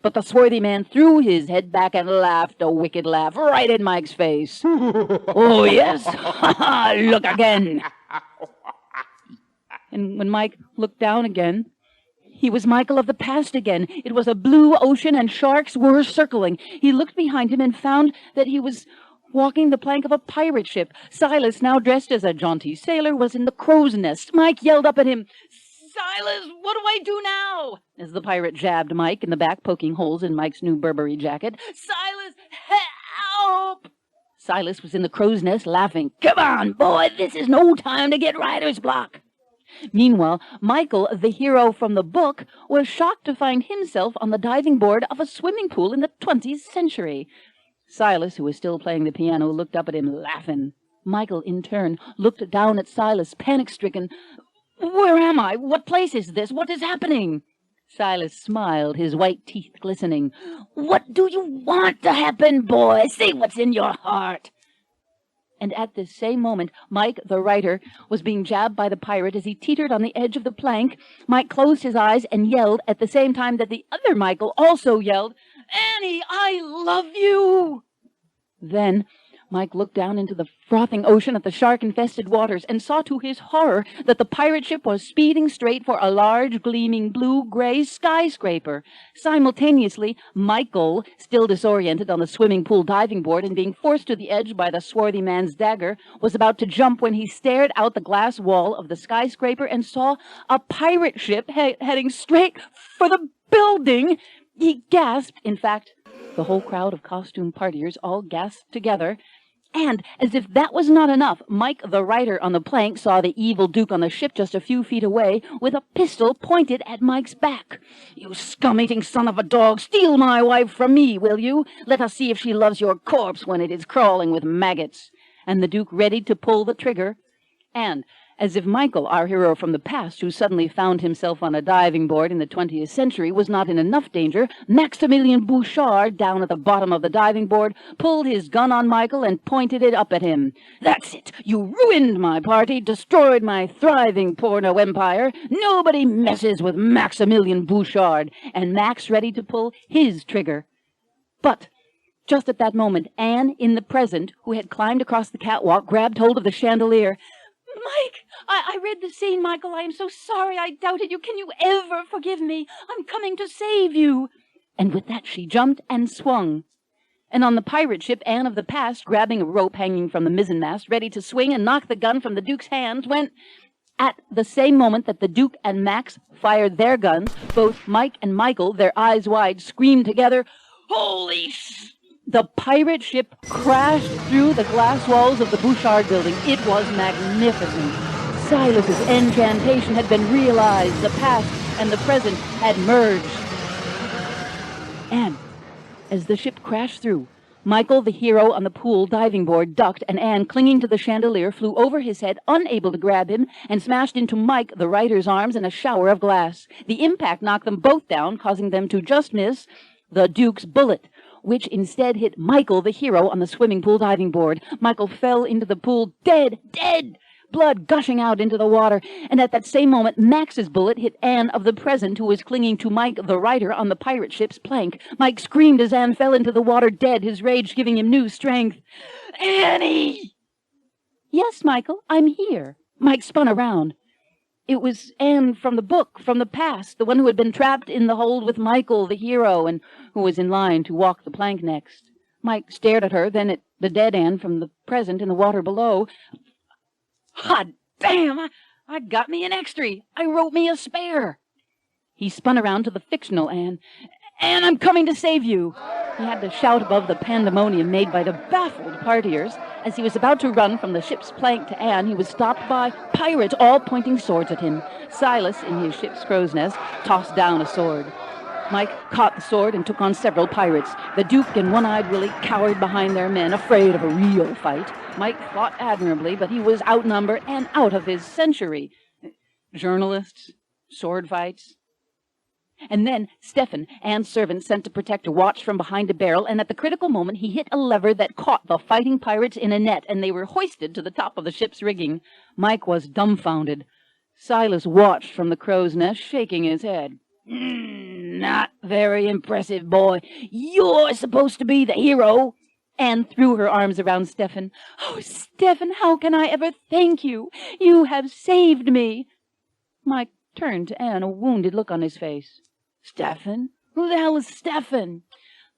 But the swarthy man threw his head back and laughed a wicked laugh right in Mike's face. Oh, yes? Look again. And when Mike looked down again, he was Michael of the past again. It was a blue ocean and sharks were circling. He looked behind him and found that he was walking the plank of a pirate ship. Silas, now dressed as a jaunty sailor, was in the crow's nest. Mike yelled up at him, "Silas, what do I do now?" as the pirate jabbed Mike in the back, poking holes in Mike's new Burberry jacket. "Silas, help!" Silas was in the crow's nest laughing. "Come on, boy, this is no time to get writer's block." Meanwhile, Michael, the hero from the book, was shocked to find himself on the diving board of a swimming pool in the 20th century. Silas, who was still playing the piano, looked up at him, laughing. Michael, in turn, looked down at Silas, panic-stricken. "Where am I? What place is this? What is happening?" Silas smiled, his white teeth glistening. "What do you want to happen, boy? Say what's in your heart." And at this same moment, Mike, the writer, was being jabbed by the pirate as he teetered on the edge of the plank. Mike closed his eyes and yelled at the same time that the other Michael also yelled, "Annie, I love you!" Then Mike looked down into the frothing ocean at the shark-infested waters and saw to his horror that the pirate ship was speeding straight for a large, gleaming, blue-gray skyscraper. Simultaneously, Michael, still disoriented on the swimming pool diving board and being forced to the edge by the swarthy man's dagger, was about to jump when he stared out the glass wall of the skyscraper and saw a pirate ship heading straight for the building. He gasped. In fact, the whole crowd of costume partiers all gasped together. And, as if that was not enough, Mike, the writer on the plank, saw the evil Duke on the ship just a few feet away with a pistol pointed at Mike's back. "You scum-eating son of a dog, steal my wife from me, will you? Let us see if she loves your corpse when it is crawling with maggots." And the Duke readied to pull the trigger. And, as if Michael, our hero from the past, who suddenly found himself on a diving board in the 20th century, was not in enough danger, Maximilian Bouchard, down at the bottom of the diving board, pulled his gun on Michael and pointed it up at him. "That's it! You ruined my party, destroyed my thriving porno empire. Nobody messes with Maximilian Bouchard." And Max ready to pull his trigger. But just at that moment, Anne, in the present, who had climbed across the catwalk, grabbed hold of the chandelier. "Mike, I read the scene, Michael. I am so sorry I doubted you. Can you ever forgive me? I'm coming to save you." And with that she jumped and swung. And on the pirate ship, Anne of the past, grabbing a rope hanging from the mizzenmast, ready to swing and knock the gun from the Duke's hands, when, at the same moment that the Duke and Max fired their guns, both Mike and Michael, their eyes wide, screamed together, "Holy sh!" The pirate ship crashed through the glass walls of the Bouchard building. It was magnificent. Silas's incantation had been realized. The past and the present had merged. And as the ship crashed through, Michael, the hero on the pool diving board, ducked, and Anne, clinging to the chandelier, flew over his head, unable to grab him, and smashed into Mike, the writer's arms, in a shower of glass. The impact knocked them both down, causing them to just miss the Duke's bullet, which instead hit Michael, the hero, on the swimming pool diving board. Michael fell into the pool, dead, blood gushing out into the water. And at that same moment, Max's bullet hit Anne of the present, who was clinging to Mike, the writer, on the pirate ship's plank. Mike screamed as Anne fell into the water, dead, his rage giving him new strength. "Annie!" "Yes, Michael, I'm here." Mike spun around. It was Anne from the book, from the past, the one who had been trapped in the hold with Michael, the hero, and who was in line to walk the plank next. Mike stared at her, then at the dead Anne from the present in the water below. "Hot damn! I got me an extra. I wrote me a spare." He spun around to the fictional Anne. "Anne, I'm coming to save you." He had to shout above the pandemonium made by the baffled partiers. As he was about to run from the ship's plank to Anne, he was stopped by pirates, all pointing swords at him. Silas, in his ship's crow's nest, tossed down a sword. Mike caught the sword and took on several pirates. The Duke and One-Eyed Willie cowered behind their men, afraid of a real fight. Mike fought admirably, but he was outnumbered and out of his century. Journalists, sword fights. And then Stefan, Anne's servant sent to protect her, watched from behind a barrel, and at the critical moment he hit a lever that caught the fighting pirates in a net, and they were hoisted to the top of the ship's rigging. Mike was dumbfounded. Silas watched from the crow's nest, shaking his head. Not very impressive, boy. You're supposed to be the hero. Anne threw her arms around Stefan. Oh, Stefan, how can I ever thank you? You have saved me. Mike turned to Anne, a wounded look on his face. Stefan? Who the hell is Stefan?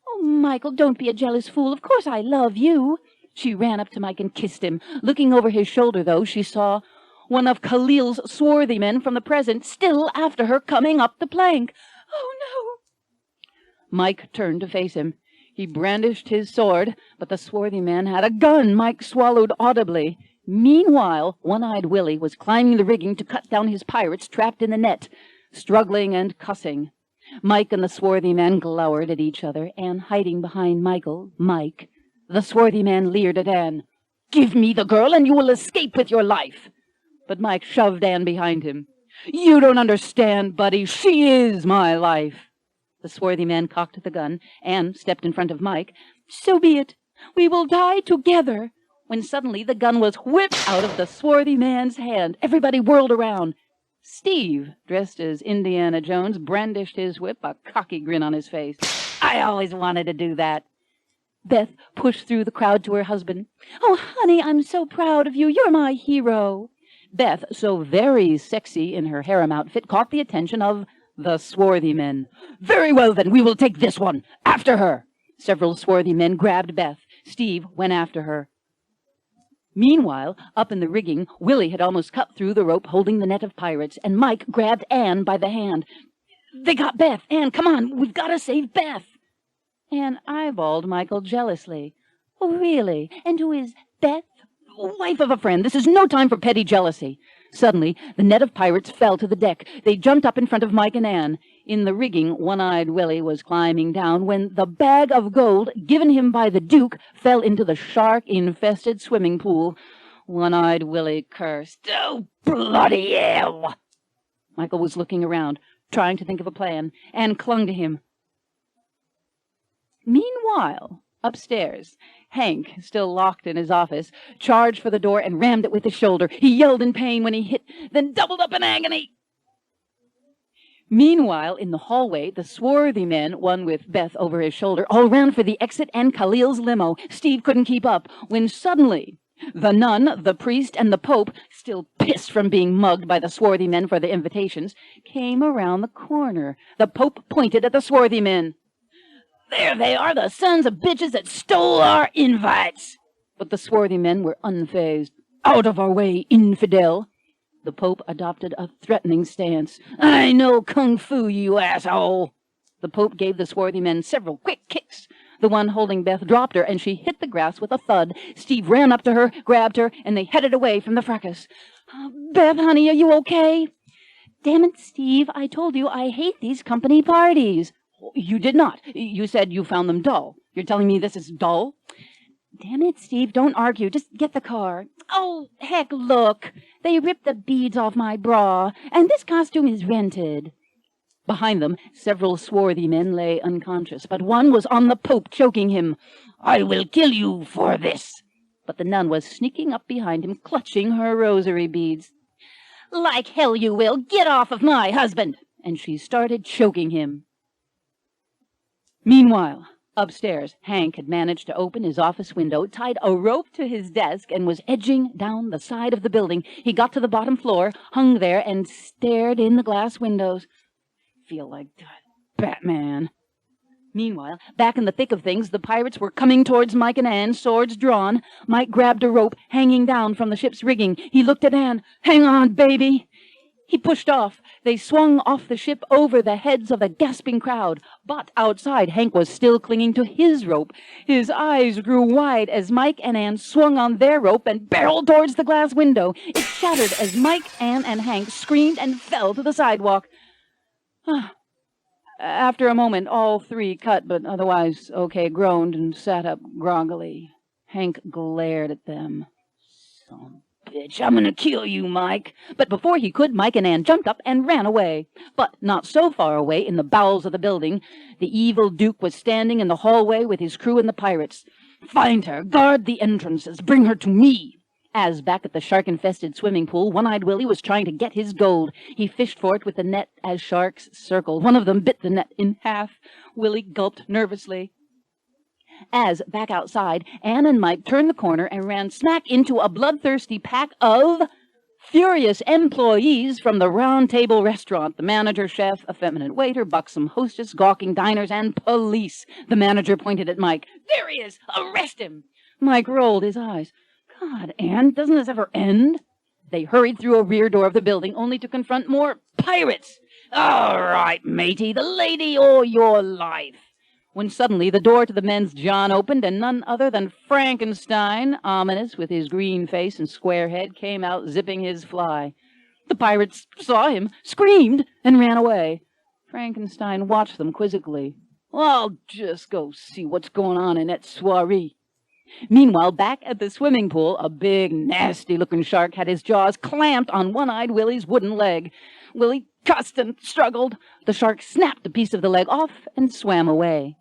Oh, Michael, don't be a jealous fool. Of course I love you. She ran up to Mike and kissed him. Looking over his shoulder, though, she saw one of Khalil's swarthy men from the present still after her coming up the plank. Oh, no. Mike turned to face him. He brandished his sword, but the swarthy man had a gun. Mike swallowed audibly. Meanwhile, One-Eyed Willie was climbing the rigging to cut down his pirates trapped in the net, struggling and cussing. Mike and the swarthy man glowered at each other, Anne hiding behind Mike. The swarthy man leered at Anne. Give me the girl and you will escape with your life. But Mike shoved Anne behind him. You don't understand, buddy. She is my life. The swarthy man cocked the gun. Anne stepped in front of Mike. So be it. We will die together. When suddenly the gun was whipped out of the swarthy man's hand. Everybody whirled around. Steve, dressed as Indiana Jones, brandished his whip, a cocky grin on his face. I always wanted to do that. Beth pushed through the crowd to her husband. Oh, honey, I'm so proud of you. You're my hero. Beth, so very sexy in her harem outfit, caught the attention of the swarthy men. Very well, then, we will take this one. After her. Several swarthy men grabbed Beth. Steve went after her. Meanwhile, up in the rigging, Willie had almost cut through the rope holding the net of pirates, and Mike grabbed Anne by the hand. They got Beth. Anne, come on. We've got to save Beth. Anne eyeballed Michael jealously. Oh, really? And who is Beth? Wife of a friend. This is no time for petty jealousy. Suddenly, the net of pirates fell to the deck. They jumped up in front of Mike and Anne. In the rigging, One-Eyed Willie was climbing down when the bag of gold given him by the Duke fell into the shark-infested swimming pool. One-Eyed Willie cursed. Oh, bloody hell! Michael was looking around, trying to think of a plan. Anne clung to him. Meanwhile, upstairs, Hank, still locked in his office, charged for the door and rammed it with his shoulder. He yelled in pain when he hit, then doubled up in agony. Meanwhile, in the hallway, the swarthy men, one with Beth over his shoulder, all ran for the exit and Khalil's limo. Steve couldn't keep up when suddenly the nun, the priest, and the Pope, still pissed from being mugged by the swarthy men for their invitations, came around the corner. The Pope pointed at the swarthy men. There they are, the sons of bitches that stole our invites. But the swarthy men were unfazed. Out of our way, infidel. The Pope adopted a threatening stance. I know kung fu, you asshole. The Pope gave the swarthy men several quick kicks. The one holding Beth dropped her, and she hit the grass with a thud. Steve ran up to her, grabbed her, and they headed away from the fracas. Beth, honey, are you okay? Damn it, Steve, I told you I hate these company parties. You did not. You said you found them dull. You're telling me this is dull? Damn it, Steve, don't argue. Just get the car. Oh, heck, look. They ripped the beads off my bra, and this costume is rented. Behind them, several swarthy men lay unconscious, but one was on the Pope, choking him. I will kill you for this. But the nun was sneaking up behind him, clutching her rosary beads. Like hell you will. Get off of my husband. And she started choking him. Meanwhile, upstairs, Hank had managed to open his office window, tied a rope to his desk, and was edging down the side of the building. He got to the bottom floor, hung there, and stared in the glass windows. Feel like Batman. Meanwhile, back in the thick of things, the pirates were coming towards Mike and Anne, swords drawn. Mike grabbed a rope hanging down from the ship's rigging. He looked at Anne. Hang on, baby. He pushed off. They swung off the ship over the heads of the gasping crowd. But outside, Hank was still clinging to his rope. His eyes grew wide as Mike and Anne swung on their rope and barreled towards the glass window. It shattered as Mike, Anne, and Hank screamed and fell to the sidewalk. After a moment, all three cut, but otherwise okay, groaned and sat up groggily. Hank glared at them. Some bitch, I'm gonna kill you, Mike. But before he could, Mike and Anne jumped up and ran away. But not so far away, in the bowels of the building, the evil Duke was standing in the hallway with his crew and the pirates. Find her, guard the entrances, bring her to me. As back at the shark-infested swimming pool, One-Eyed Willie was trying to get his gold. He fished for it with the net as sharks circled. One of them bit the net in half. Willie gulped nervously. As, back outside, Anne and Mike turned the corner and ran smack into a bloodthirsty pack of furious employees from the Round Table restaurant. The manager, chef, effeminate waiter, buxom hostess, gawking diners, and police. The manager pointed at Mike. "There he is! Arrest him!" Mike rolled his eyes. "God, Anne, doesn't this ever end?" They hurried through a rear door of the building, only to confront more pirates. "All right, matey, the lady or your life." When suddenly the door to the men's john opened, and none other than Frankenstein, ominous with his green face and square head, came out zipping his fly. The pirates saw him, screamed, and ran away. Frankenstein watched them quizzically. "I'll just go see what's going on in that soiree." Meanwhile, back at the swimming pool, a big, nasty-looking shark had his jaws clamped on One-Eyed Willie's wooden leg. Willie cussed and struggled. The shark snapped a piece of the leg off and swam away.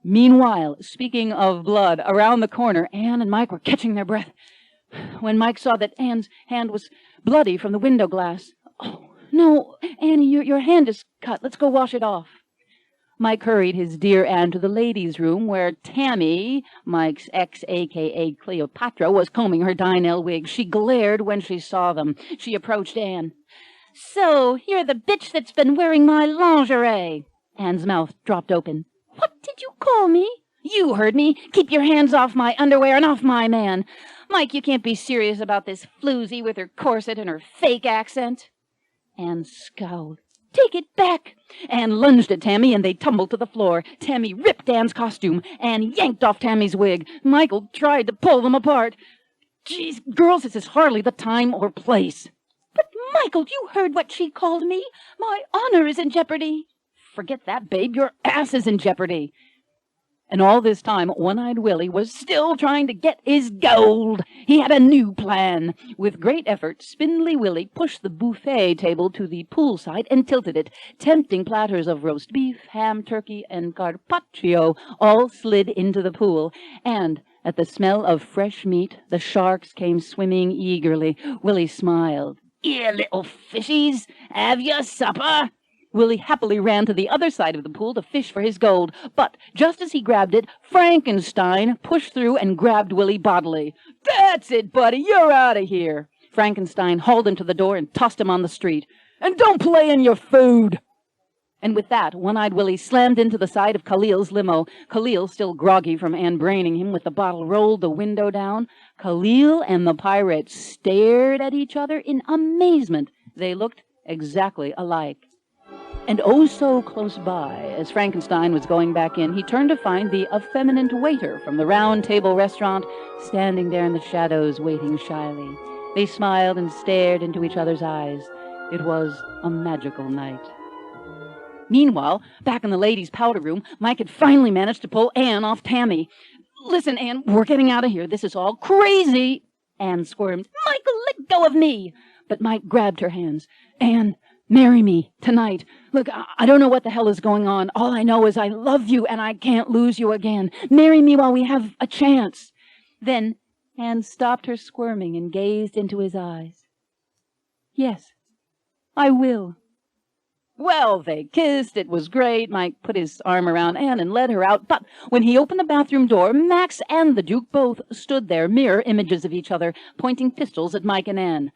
Meanwhile, speaking of blood, around the corner, Anne and Mike were catching their breath when Mike saw that Anne's hand was bloody from the window glass. "Oh, no, Annie, your hand is cut. Let's go wash it off." Mike hurried his dear Anne to the ladies' room, where Tammy, Mike's ex, a.k.a. Cleopatra, was combing her Dynel wig. She glared when she saw them. She approached Anne. "So, you're the bitch that's been wearing my lingerie." Anne's mouth dropped open. "What did you call me?" "You heard me. Keep your hands off my underwear and off my man. Mike, you can't be serious about this floozy with her corset and her fake accent." Anne scowled. "Take it back." Anne lunged at Tammy, and they tumbled to the floor. Tammy ripped Anne's costume. Anne yanked off Tammy's wig. Michael tried to pull them apart. "Geez, girls, this is hardly the time or place." "But, Michael, you heard what she called me. My honor is in jeopardy." "Forget that, babe. Your ass is in jeopardy." And all this time, One-Eyed Willie was still trying to get his gold. He had a new plan. With great effort, Spindly Willie pushed the buffet table to the poolside and tilted it. Tempting platters of roast beef, ham, turkey, and carpaccio all slid into the pool. And at the smell of fresh meat, the sharks came swimming eagerly. Willie smiled. "Here, little fishies, have your supper." Willie happily ran to the other side of the pool to fish for his gold, but just as he grabbed it, Frankenstein pushed through and grabbed Willie bodily. "That's it, buddy, you're out of here." Frankenstein hauled him to the door and tossed him on the street. "And don't play in your food." And with that, One-Eyed Willie slammed into the side of Khalil's limo. Khalil, still groggy from Anne braining him with the bottle, rolled the window down. Khalil and the pirate stared at each other in amazement. They looked exactly alike. And oh so close by, as Frankenstein was going back in, he turned to find the effeminate waiter from the Round Table restaurant standing there in the shadows, waiting shyly. They smiled and stared into each other's eyes. It was a magical night. Meanwhile, back in the ladies' powder room, Mike had finally managed to pull Anne off Tammy. "Listen, Anne, we're getting out of here. This is all crazy." Anne squirmed. "Michael, let go of me." But Mike grabbed her hands. "Anne, marry me tonight. Look, I don't know what the hell is going on. All I know is I love you and I can't lose you again. Marry me while we have a chance." Then Anne stopped her squirming and gazed into his eyes. "Yes, I will." Well, they kissed. It was great. Mike put his arm around Anne and led her out. But when he opened the bathroom door, Max and the Duke both stood there, mirror images of each other, pointing pistols at Mike and Anne.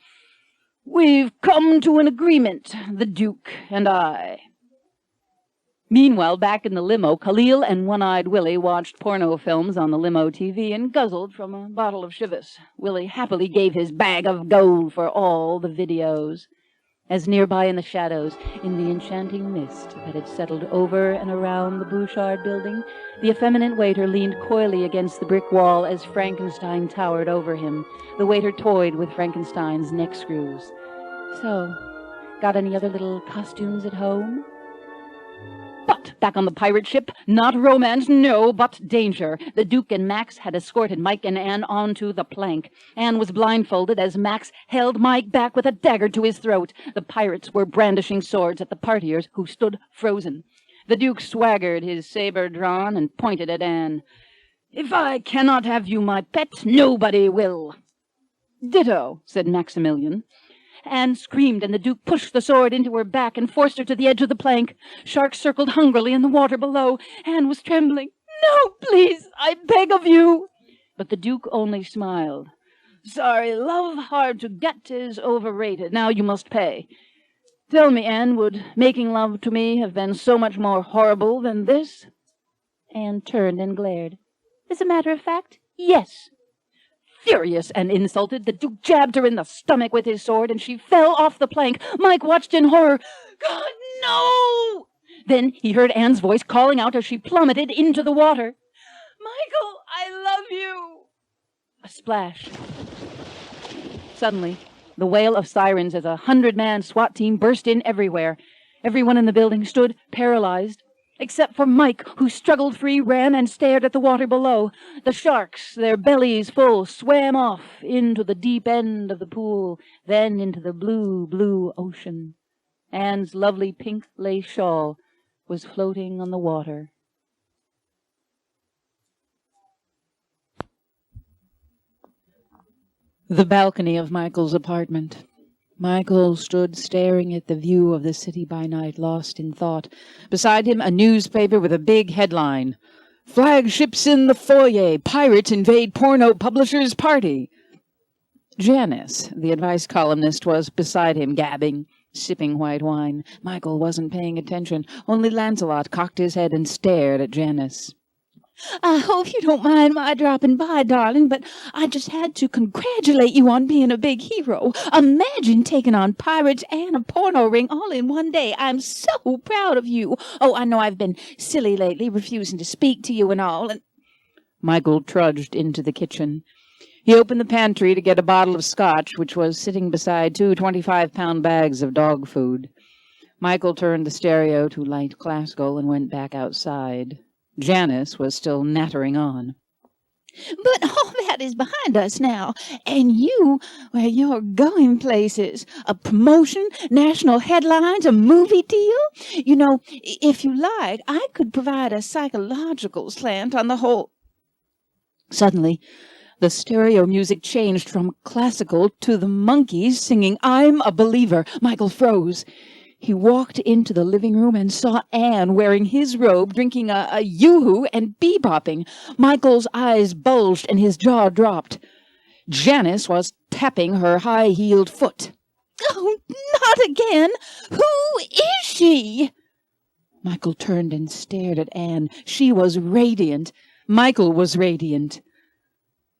"We've come to an agreement, the Duke and I." Meanwhile, back in the limo, Khalil and One-Eyed Willie watched porno films on the limo TV and guzzled from a bottle of Chivas. Willie happily gave his bag of gold for all the videos. As nearby in the shadows, in the enchanting mist that had settled over and around the Bouchard building, the effeminate waiter leaned coyly against the brick wall as Frankenstein towered over him. The waiter toyed with Frankenstein's neck screws. "So, got any other little costumes at home?" But back on the pirate ship, not romance, no, but danger. The Duke and Max had escorted Mike and Anne onto the plank. Anne was blindfolded as Max held Mike back with a dagger to his throat. The pirates were brandishing swords at the partiers, who stood frozen. The Duke swaggered, his saber drawn, and pointed at Anne. "If I cannot have you, my pet, nobody will." Ditto, said Maximilian. Anne screamed, and the Duke pushed the sword into her back and forced her to the edge of the plank. Sharks circled hungrily in the water below. Anne was trembling. No, please, I beg of you. But the Duke only smiled. Sorry, love hard to get is overrated. Now you must pay. Tell me, Anne, would making love to me have been so much more horrible than this? Anne turned and glared. As a matter of fact, yes. Furious and insulted, the Duke jabbed her in the stomach with his sword, and she fell off the plank. Mike watched in horror. God, no! Then he heard Anne's voice calling out as she plummeted into the water. Michael, I love you! A splash. Suddenly, the wail of sirens as a 100-man SWAT team burst in everywhere. Everyone in the building stood paralyzed, except for Mike, who struggled free, ran, and stared at the water below. The sharks, their bellies full, swam off into the deep end of the pool, then into the blue, blue ocean. Anne's lovely pink lace shawl was floating on the water. The balcony of Michael's apartment. Michael stood staring at the view of the city by night, lost in thought. Beside him, a newspaper with a big headline. Flagships in the foyer. Pirates invade porno publisher's party. Janice, the advice columnist, was beside him, gabbing, sipping white wine. Michael wasn't paying attention. Only Lancelot cocked his head and stared at Janice. I hope you don't mind my dropping by, darling, but I just had to congratulate you on being a big hero. Imagine taking on pirates and a porno ring all in one day. I'm so proud of you. Oh, I know I've been silly lately, refusing to speak to you and all. And Michael trudged into the kitchen. He opened the pantry to get a bottle of scotch, which was sitting beside 2 25-pound bags of dog food. Michael turned the stereo to light classical and went back outside. Janice was still nattering on. But all that is behind us now, and well, you're going places. A promotion, national headlines, a movie deal. You know, if you like, I could provide a psychological slant on the whole. Suddenly, the stereo music changed from classical to the Monkees singing I'm a Believer. Michael froze. He walked into the living room and saw Anne wearing his robe, drinking a yoo-hoo and bebopping. Michael's eyes bulged and his jaw dropped. Janice was tapping her high-heeled foot. Oh, not again! Who is she? Michael turned and stared at Anne. She was radiant. Michael was radiant.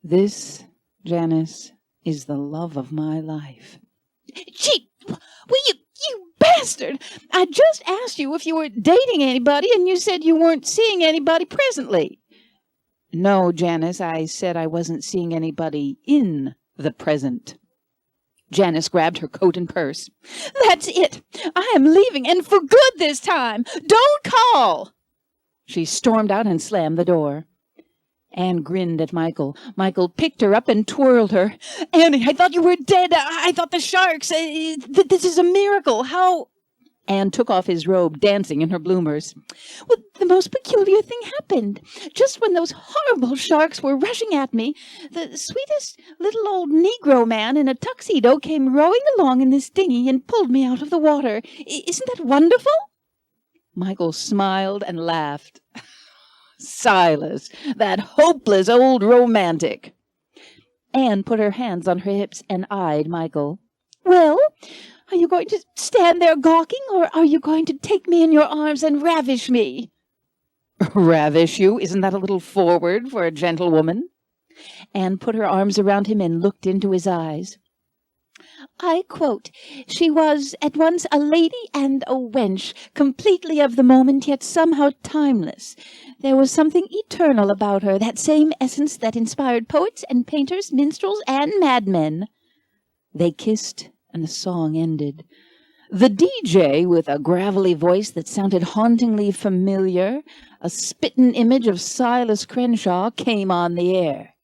This, Janice, is the love of my life. Gee, will you bastard! I just asked you if you were dating anybody, and you said you weren't seeing anybody presently. No, Janice, I said I wasn't seeing anybody in the present. Janice grabbed her coat and purse. That's it. I am leaving, and for good this time. Don't call! She stormed out and slammed the door. Anne grinned at Michael. Michael picked her up and twirled her. Annie, I thought you were dead. I thought the sharks. This is a miracle. How? Anne took off his robe, dancing in her bloomers. Well, the most peculiar thing happened. Just when those horrible sharks were rushing at me, the sweetest little old Negro man in a tuxedo came rowing along in this dinghy and pulled me out of the water. Isn't that wonderful? Michael smiled and laughed. Silas, that hopeless old romantic. Anne put her hands on her hips and eyed Michael. Well, are you going to stand there gawking, or are you going to take me in your arms and ravish me? Ravish you? Isn't that a little forward for a gentlewoman? Anne put her arms around him and looked into his eyes. I quote, she was at once a lady and a wench, completely of the moment, yet somehow timeless. There was something eternal about her, that same essence that inspired poets and painters, minstrels, and madmen. They kissed, and the song ended. The DJ, with a gravelly voice that sounded hauntingly familiar, a spittin' image of Silas Crenshaw, came on the air.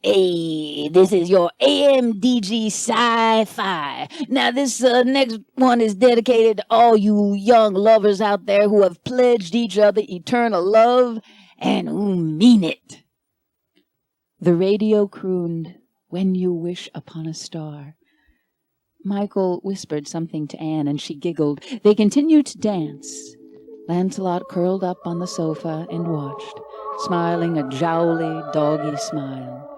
Hey, this is your AMDG Sci-Fi. Now, this next one is dedicated to all you young lovers out there who have pledged each other eternal love and who mean it. The radio crooned, when you wish upon a star." Michael whispered something to Anne, and she giggled. They continued to dance. Lancelot curled up on the sofa and watched, smiling a jowly, doggy smile.